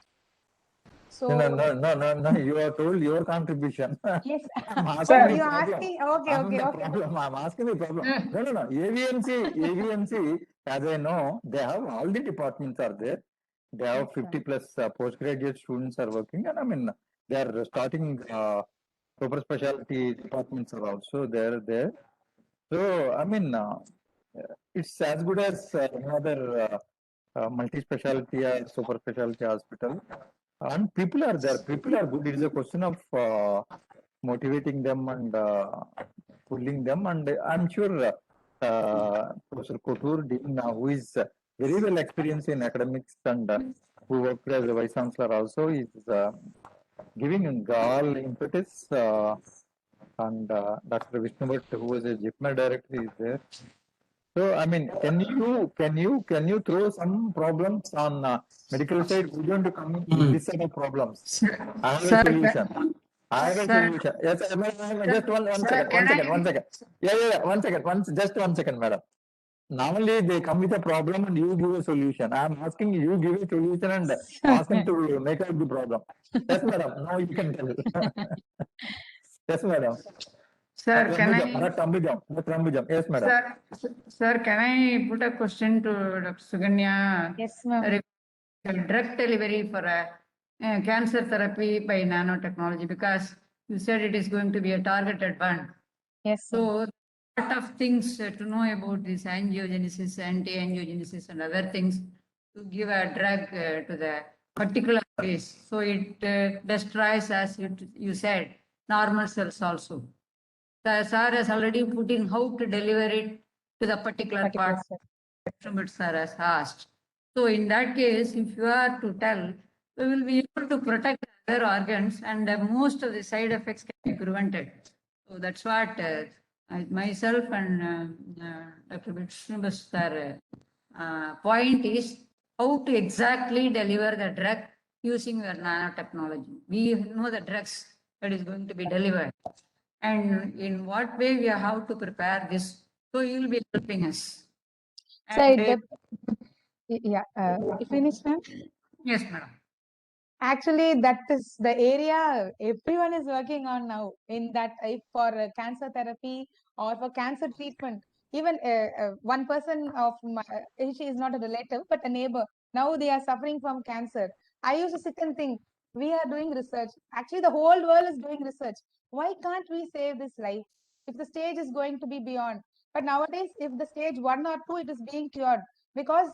So No. You have told your contribution. yes, I'm asking sir, the you problem. asking? Okay, I'm okay, the okay. problem. I'm asking the problem. No. AVMC, as I know, they have all the departments are there. They have 50 plus postgraduate students are working, and I mean they are starting super specialty departments are also there. So I mean it's as good as another multi-specialty or super specialty hospital. And people are there. People are good. It is a question of motivating them and pulling them. And I'm sure Professor Kotur, Dean, who is very well experienced in academics and who worked as a vice chancellor also, is giving all impetus. And Dr. Vishnu Bhatt, who was a JIPMER director, is there. So, I mean, can you throw some problems on medical side? We don't come with this set of problems. I have a solution. I have a solution. Yes, just one second. Yeah. 1 second. Just 1 second, madam. Normally they come with a problem and you give a solution. I am asking you give a solution and ask them to make out the problem. Yes, madam. Now you can tell. Yes, madam. Sir, can I, Rambujam. Yes, madam. sir, can I put a question to Dr. Suganya? Yes, ma'am. Drug delivery for cancer therapy by nanotechnology, because you said it is going to be a targeted one. Yes, ma'am. So, a lot of things to know about this angiogenesis, anti-angiogenesis, and other things to give a drug to the particular case. So it destroys, as you said, normal cells also. The sir has already put in how to deliver it to the particular part which sir has asked. So in that case, if you are to tell, we will be able to protect other organs, and most of the side effects can be prevented. So that's what myself and Dr. Vishnu sir point is how to exactly deliver the drug using the nanotechnology. We know the drugs that is going to be delivered, and in what way we have to prepare this. So you will be helping us. So And, yeah, you finished, ma'am? yes, madam. Actually, that is the area everyone is working on now. In that, if for cancer therapy or for cancer treatment, even one person of my, she is not a relative but a neighbor. Now they are suffering from cancer. I used to sit and think, we are doing research. Actually, the whole world is doing research. Why can't we save this life? If the stage is going to be beyond, but nowadays, if the stage 1 or 2, it is being cured because.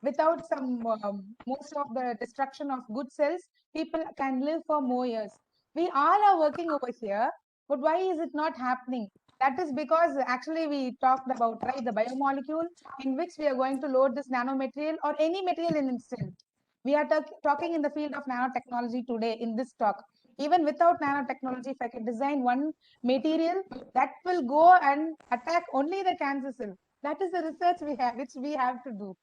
Without some most of the destruction of good cells, people can live for more years. We all are working over here, but why is it not happening? That is because actually we talked about, right, the biomolecule in which we are going to load this nanomaterial or any material in instant. We are talking in the field of nanotechnology today in this talk. Even without nanotechnology, if I can design one material that will go and attack only the cancer cell, that is the research we have, which we have to do.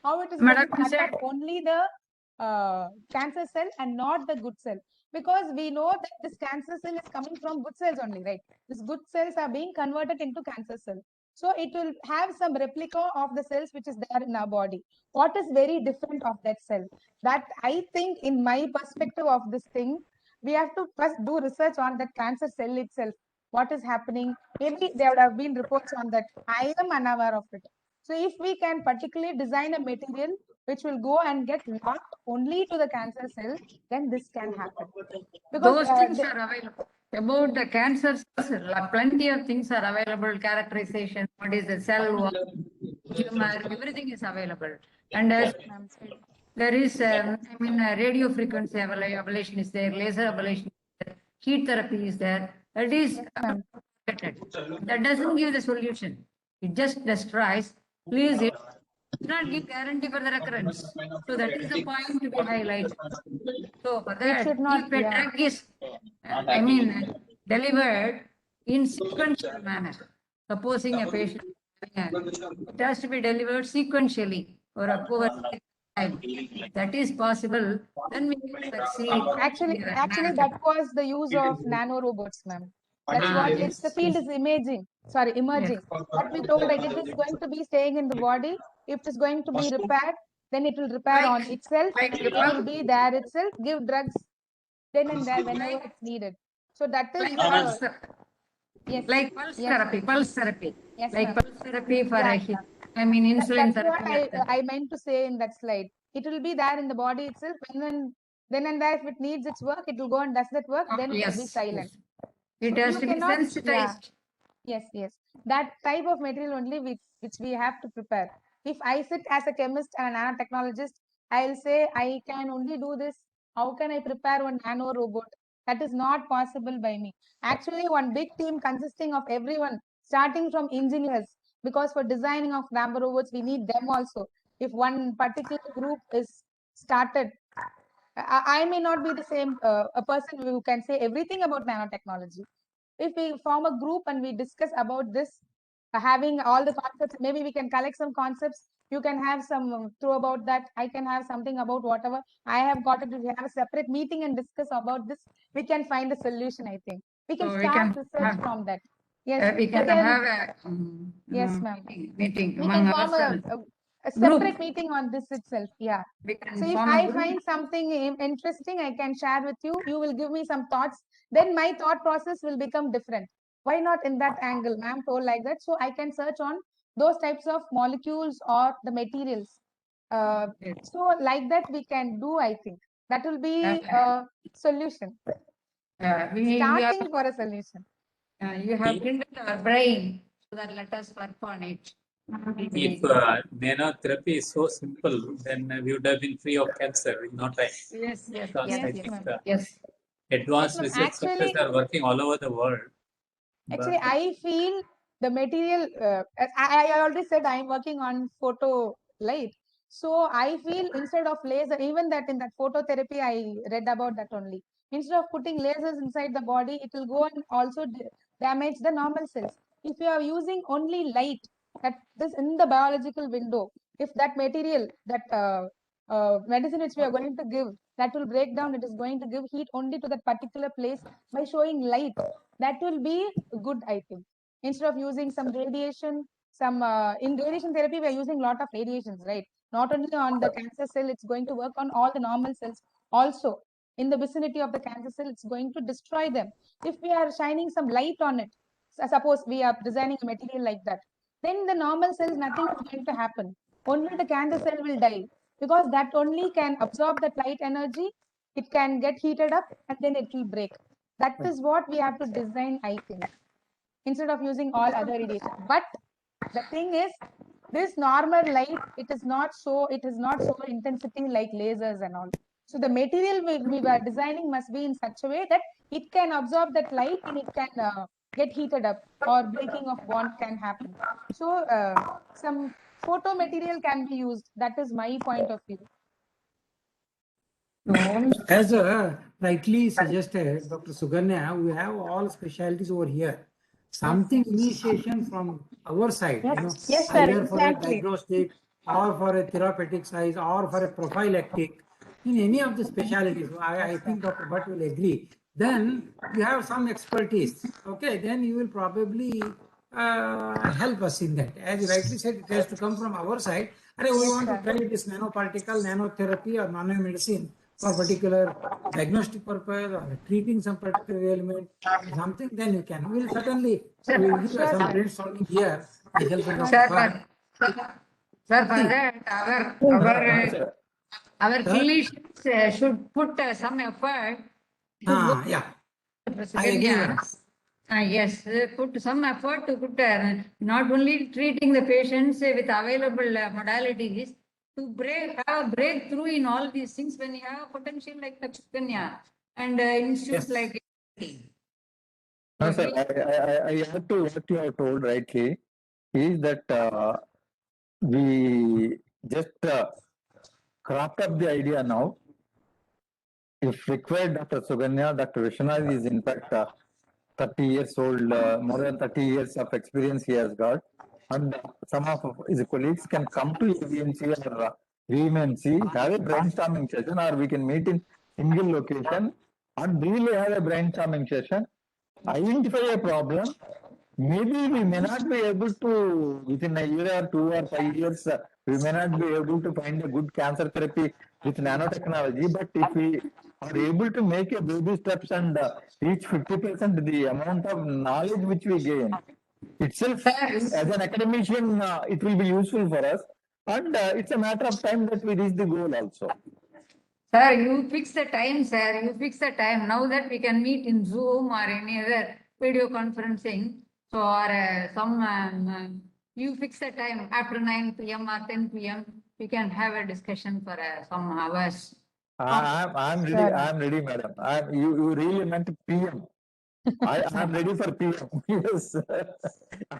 How it is going to attack only the cancer cell and not the good cell. because we know that this cancer cell is coming from good cells only, right? These good cells are being converted into cancer cell. So it will have some replica of the cells which is there in our body. What is very different of that cell? That I think, in my perspective of this thing, we have to first do research on that cancer cell itself. What is happening? Maybe there would have been reports on that. I am unaware of it. So if we can particularly design a material which will go and get locked only to the cancer cell, then this can happen. Because Those things are available. About the cancer cells, plenty of things are available, characterization, what is the cell wall, tumor, everything is available. And as there is, radio frequency ablation is there, laser ablation is there, heat therapy is there. That is, that doesn't give the solution. It just destroys, please, it does not give guarantee for the recurrence. So that is the point to be highlighted. So for that, should not- if a yeah. drug is, delivered in sequential manner, supposing a patient, it has to be delivered sequentially or a poor time. That is possible, then we can succeed. Actually, that was the use of nanorobots, ma'am. That's what yes. it's, the field is emerging. But we told that it is going to be staying in the body. If it is going to be repaired, then it will repair on itself. It will be there itself. Give drugs then and there whenever it's needed. So that is yes. Like pulse Yes, therapy, pulse therapy. Yes, Like ma'am. pulse therapy for Yeah, insulin That's what therapy. I meant to say in that slide. It will be there in the body itself. And then and there, if it needs its work, it will go and does that work. Then it will be silent. It So has you to be cannot- sensitized. Yes. That type of material only which we have to prepare. If I sit as a chemist and a nanotechnologist, I'll say I can only do this. How can I prepare one nano robot? That is not possible by me. Actually, one big team consisting of everyone, starting from engineers, because for designing of nano robots, we need them also. If one particular group is started, I may not be the same a person who can say everything about nanotechnology. If we form a group and we discuss about this, having all the concepts, maybe we can collect some concepts. You can have some through about that. I can have something about whatever I have got it. We have a separate meeting and discuss about this. We can find a solution. I think we can So we start can research have- from that. Yes, We can have a Yes, ma'am. meeting we among can form ourselves. a Group. separate meeting on this itself. Yeah. We can So if form a I group. find something interesting, I can share with you. You will give me some thoughts. Then my thought process will become different. Why not in that angle? Ma'am told like that. So I can search on those types of molecules or the materials. So like that we can do, I think. That will be a solution. Starting for a solution. You have kindled our brain so that let us work on it. If nanotherapy is so simple, then we would have been free of cancer in no time. Yes. Because I think ma'am. Yes. advanced ma'am. research centers are working all over the world. Actually, But- I feel the material, I already said I'm working on photo light. So I feel instead of laser, even that in that phototherapy, I read about that only. Instead of putting lasers inside the body, it will go and also damage the normal cells. If you are using only light, that is in the biological window, if that material, that medicine which we are going to give, that will break down, it is going to give heat only to that particular place by showing light. That will be good, I think. Instead of using some radiation, in radiation therapy, we are using a lot of radiations, right? Not only on the cancer cell, it's going to work on all the normal cells. Also, in the vicinity of the cancer cell, it's going to destroy them. If we are shining some light on it, suppose we are designing a material like that, then the normal cells, nothing is going to happen. Only the cancer cell will die, because that only can absorb that light energy. It can get heated up and then it will break. That is what we have to design, I think, instead of using all other radiation. But the thing is, this normal light, it is not so intensity like lasers and all. So the material we were designing must be in such a way that it can absorb that light and it can get heated up, or breaking of bond can happen. So some photo material can be used. That is my point of view. As rightly suggested, Dr. Suganya, we have all specialties over here. Something initiation from our side, Yes, sir, either for a exactly. diagnostic or for a therapeutic size or for a prophylactic. in any of the specialties, I think Dr. Bhatt will agree, then you have some expertise. Okay, then you will probably help us in that. As you rightly said, it has to come from our side. And we want to try this nanoparticle, nanotherapy, or nanomedicine for particular diagnostic purpose or treating some particular ailment, something, then you can. We will certainly we will give you some brainstorming here with the help of Sir, Dr. Bhatt. sir, for that, our clinicians should put some effort to work Yeah, with I agree. Suganya. Madam. Yes, put some effort to put not only treating the patients with available modalities, to have a breakthrough in all these things when you have potential like the Suganya and institutes Yes. like. No, sir, I add to what you have told rightly is that we just cropped up the idea now. If required, Dr. Suganya, Dr. Vishwanath is in fact 30 years old, more than 30 years of experience he has got. And some of his colleagues can come to AVMC or VMNC, have a brainstorming session, or we can meet in single location and really have a brainstorming session, identify a problem. Maybe we may not be able to, within a year or 2 or 5 years, we may not be able to find a good cancer therapy with nanotechnology, but if we are able to make a baby steps and reach 50% the amount of knowledge which we gain, itself, as an academician, it will be useful for us. And it's a matter of time that we reach the goal also. Sir, you fix the time, sir. You fix the time. Now that we can meet in Zoom or any other video conferencing, so or you fix the time after 9 p.m. or 10 p.m. We can have a discussion for some hours. I'm ready, madam. You really meant PM. I'm ready for PM. Yes.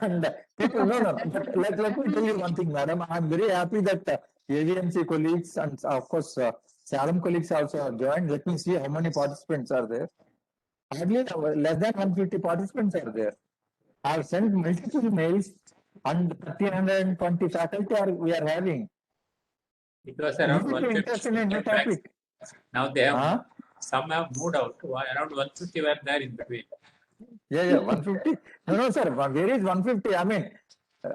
And people, no. But let me tell you one thing, madam. I'm very happy that AVMC colleagues and of course Salem colleagues also are joined. Let me see how many participants are there. Hardly less than 150 participants are there. I've sent multiple mails and 1,320 faculty we are having. It was around People 150. interested in the topic. Now they have Huh? some have moved out. Around 150 were there in between. Yeah, 150. No, sir. Where is 150? I mean,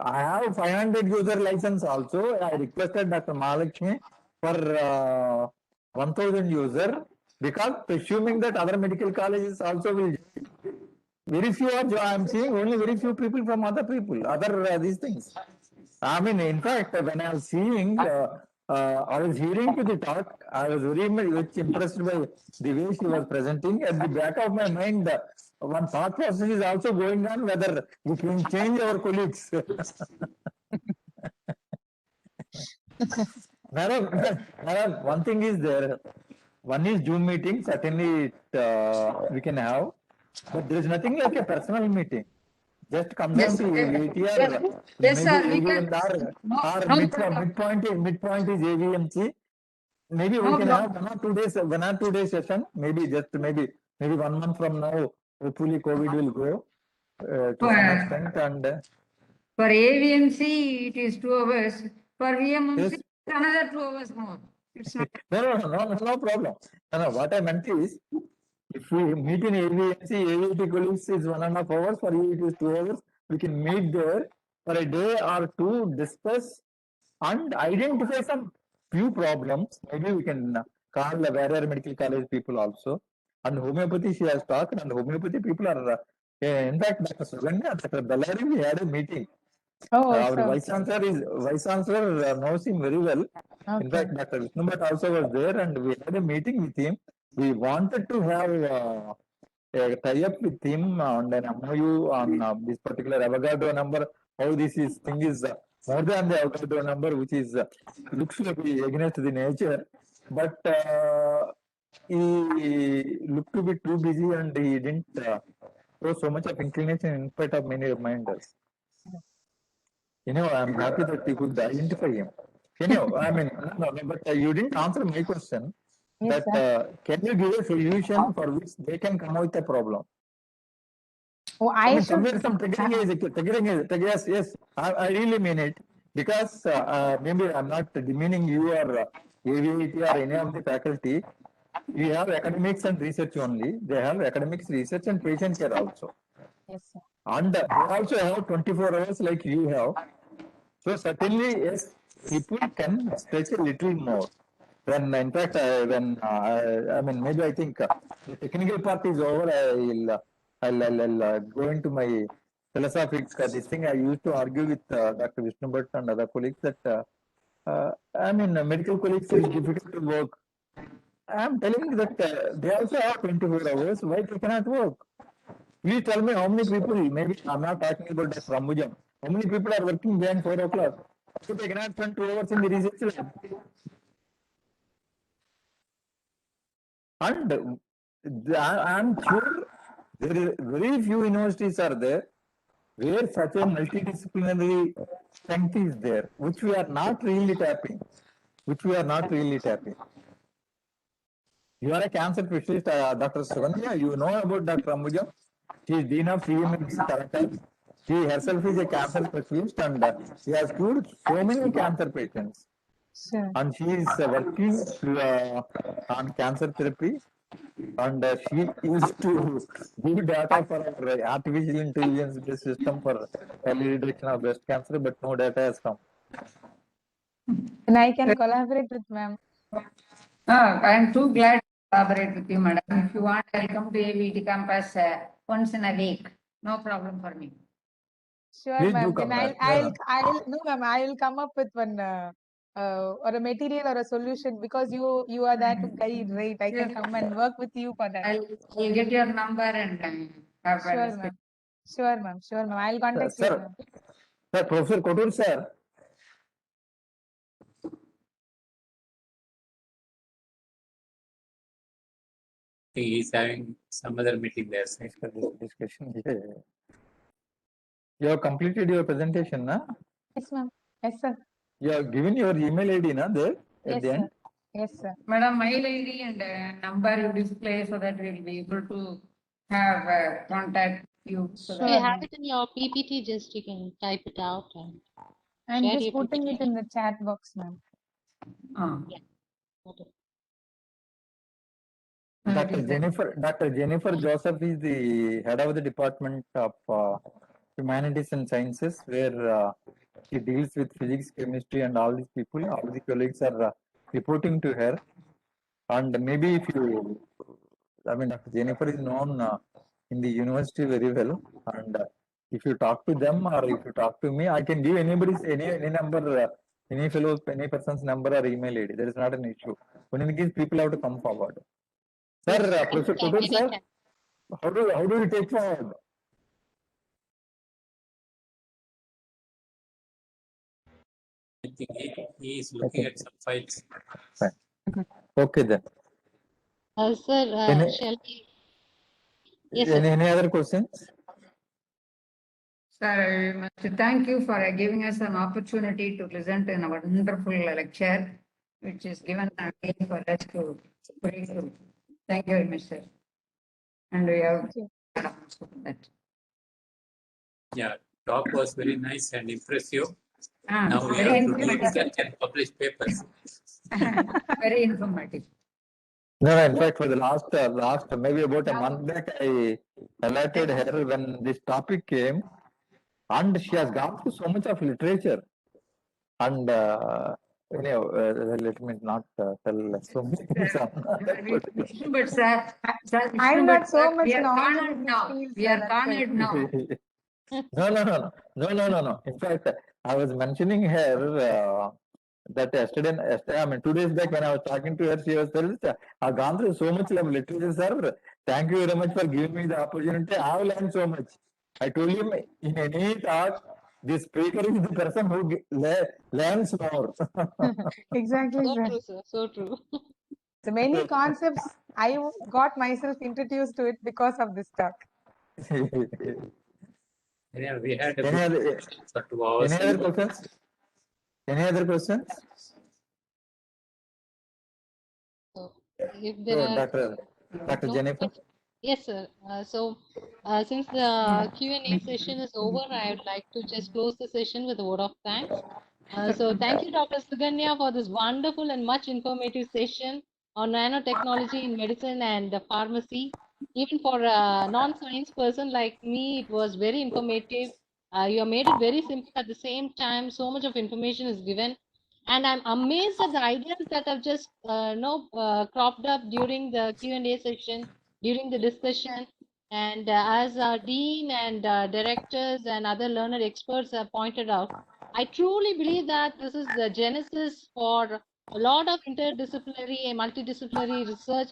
I have 500 user license also. I requested Dr. Mahalakshmi for 1,000 user because presuming that other medical colleges also will. Very few are. I am seeing only very few people from other these things. I mean, in fact, when I was seeing, I was hearing to the talk, I was very much impressed by the way she was presenting. At the back of my mind, one thought process is also going on whether we can change our colleagues. Madam, one thing is there. One is Zoom meeting, certainly we can have, but there is nothing like a personal meeting. Just come down to AVTR. Yes, sir. Midpoint is AVMC. Maybe we can have 1 or 2 days session. Maybe 1 month from now. Hopefully, COVID will go to some extent. And for AVMC, it is 2 hours. For VMMC, yes. it's another 2 hours more. It's not. No problem. No, what I meant is, if we meet in AVMC, AVT colleagues is 1.5 hours, for you it is 2 hours. We can meet there for a day or two, discuss and identify some few problems. Maybe we can call the Warrior Medical College people also. And homeopathy, she has talked, and homeopathy people are, in fact, Dr. Suganya, Dr. Bellary, we had a meeting. Our vice chancellor knows him very well. Okay. In fact, Dr. Vishnu Bhatt also was there, and we had a meeting with him. We wanted to have a tie-up with him on an MOU on this particular Avogadro number. How this thing is more than the Avogadro number, which is looks to be against the nature, but he looked to be too busy and he didn't show so much of inclination in spite of many reminders. I'm happy that you could identify him. I mean, no, but you didn't answer my question. Yes, That can you give a solution for which they can come out with a problem? Oh, I I mean, should. somewhere some triggering is yes, I really mean it because maybe I'm not demeaning you or AVIT or any of the faculty, we have academics and research only. They have academics, research, and patient care also. Yes, sir. And they also have 24 hours like you have. So certainly, yes, people can stretch a little more. When in fact, I mean, maybe I think the technical part is over. I'll go into my philosophical this thing. I used to argue with Dr. Vishnu Bhatt and other colleagues that I mean, medical colleagues is difficult to work. I'm telling you that they also have 24 hours. Why they cannot work? Please tell me how many people, maybe I'm not talking about Dr. Rambujam, how many people are working behind 4 o'clock? So they cannot spend 2 hours in the research lab. And I'm sure there is very few universities are there where such a multidisciplinary strength is there, which we are not really tapping. You are a cancer specialist, Dr. Sugandhya. You know about Dr. Ambujam. She is Dean of CMMC Tarakkal. She herself is a cancer specialist and she has cured so many cancer patients. Sure. And she is working on cancer therapy. And she used to give data for our artificial intelligence system for early detection of breast cancer, but no data has come. And I can collaborate with ma'am. I am too glad to collaborate with you, madam. If you want, I'll come to AVT campus once in a week. No problem for me. Sure, Please do ma'am. come Then back. I'll no, ma'am. I will come up with one or a material or a solution because you are there to guide, right? I can Yeah. come and work with you for that. I'll get your number and have a Sure, discussion. ma'am. Sure, ma'am. Sure, ma'am. I'll contact you, Sir, ma'am. sir, Professor Kotur, sir. He is having some other meeting there. So. Discussion. Yeah. You have completed your presentation, na? Yes, ma'am. Yes, sir. You have given your email ID, na, there at Yes, the sir. end? Yes, sir. Madam, mail ID and number you display so that we'll be able to have contact you. So Sure, You have ma'am. it in your PPT, just you can type it out and I'm share just your putting PPT. it in the chat box, ma'am. Okay. Dr. Jennifer Joseph is the head of the Department of Humanities and Sciences, where she deals with physics, chemistry, and all these people. All the colleagues are reporting to her. And maybe if you, I mean, Dr. Jennifer is known in the university very well. And if you talk to them or if you talk to me, I can give anybody's any number, any fellow, any person's number or email ID. There is not an issue. But in case people have to come forward. Sir, Professor Anytime, Kudur, sir, anytime. how do you take forward? I think he is looking at some files. Fine. Okay then. Sir, Any, shall we? Yes, sir. any other questions? Sir, I must thank you for giving us an opportunity to listen to our wonderful lecture, which is given again for us to bring through. Thank you very much, sir. And we have that. Yeah, talk was very nice and impressive. Ah, Now we very have to do informative. research and publish papers. Very informative. No, in fact, for the last maybe about a month back, I alerted her when this topic came, and she has gone through so much of literature. And let me not tell so many things. But sir, I'm not so sir, much we are knowledgeable cornered in now. this field, We sir, are that's why. cornered now. No. In fact, I was mentioning her that yesterday, I mean, 2 days back when I was talking to her, she was telling, I've gone through so much of literature, sir. Thank you very much for giving me the opportunity. I have learned so much. I told him in any talk, the speaker is the person who learns more. Exactly, So sir. true, sir. So true. So many concepts I got myself introduced to it because of this talk. Yeah, we had a Any good other, for 2 hours. any other questions? Any other questions? So if there So, are Dr. no Jennifer? questions, yes, sir. Since the Q&A session is over, I would like to just close the session with a word of thanks. So thank you, Dr. Suganya, for this wonderful and much informative session on nanotechnology in medicine and pharmacy. Even for a non-science person like me, it was very informative. You have made it very simple at the same time. So much of information is given. And I'm amazed at the ideas that have just cropped up during the Q&A session, during the discussion. And as our dean and directors and other learned experts have pointed out, I truly believe that this is the genesis for a lot of interdisciplinary and multidisciplinary research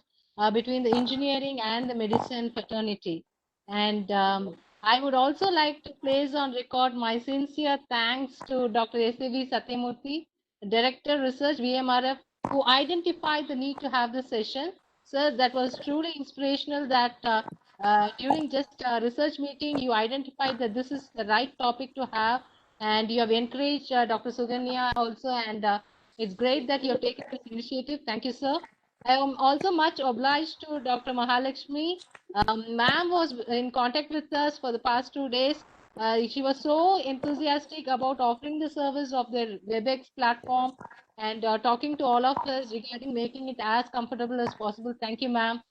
between the engineering and the medicine fraternity. And I would also like to place on record my sincere thanks to Dr. S.A.V. Satyamurthy, Director Research, VMRF, who identified the need to have this session. Sir, that was truly inspirational that during just a research meeting, you identified that this is the right topic to have, and you have encouraged Dr. Suganya also, and it's great that you have taken this initiative. Thank you, sir. I am also much obliged to Dr. Mahalakshmi. Ma'am was in contact with us for the past 2 days. She was so enthusiastic about offering the service of their WebEx platform and talking to all of us regarding making it as comfortable as possible. Thank you, ma'am.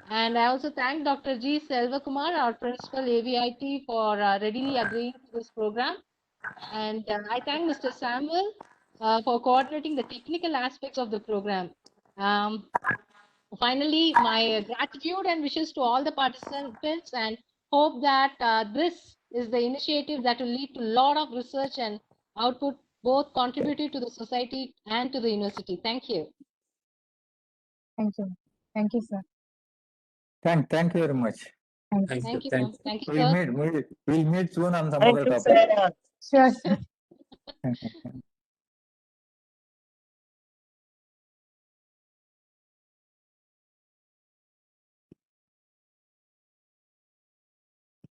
And I also thank Dr. G. Selvakumar, our principal AVIT, for readily agreeing to this program. And I thank Mr. Samuel for coordinating the technical aspects of the program. Finally, my gratitude and wishes to all the participants, and hope that this is the initiative that will lead to a lot of research and output, both contributing to the society and to the university. Thank you. Thank you. Thank you, sir. Thank you very much. Thank Thank you. you, ma'am. Thank you, We'll sir. meet soon on some Thank other you, topic. sir. Sure.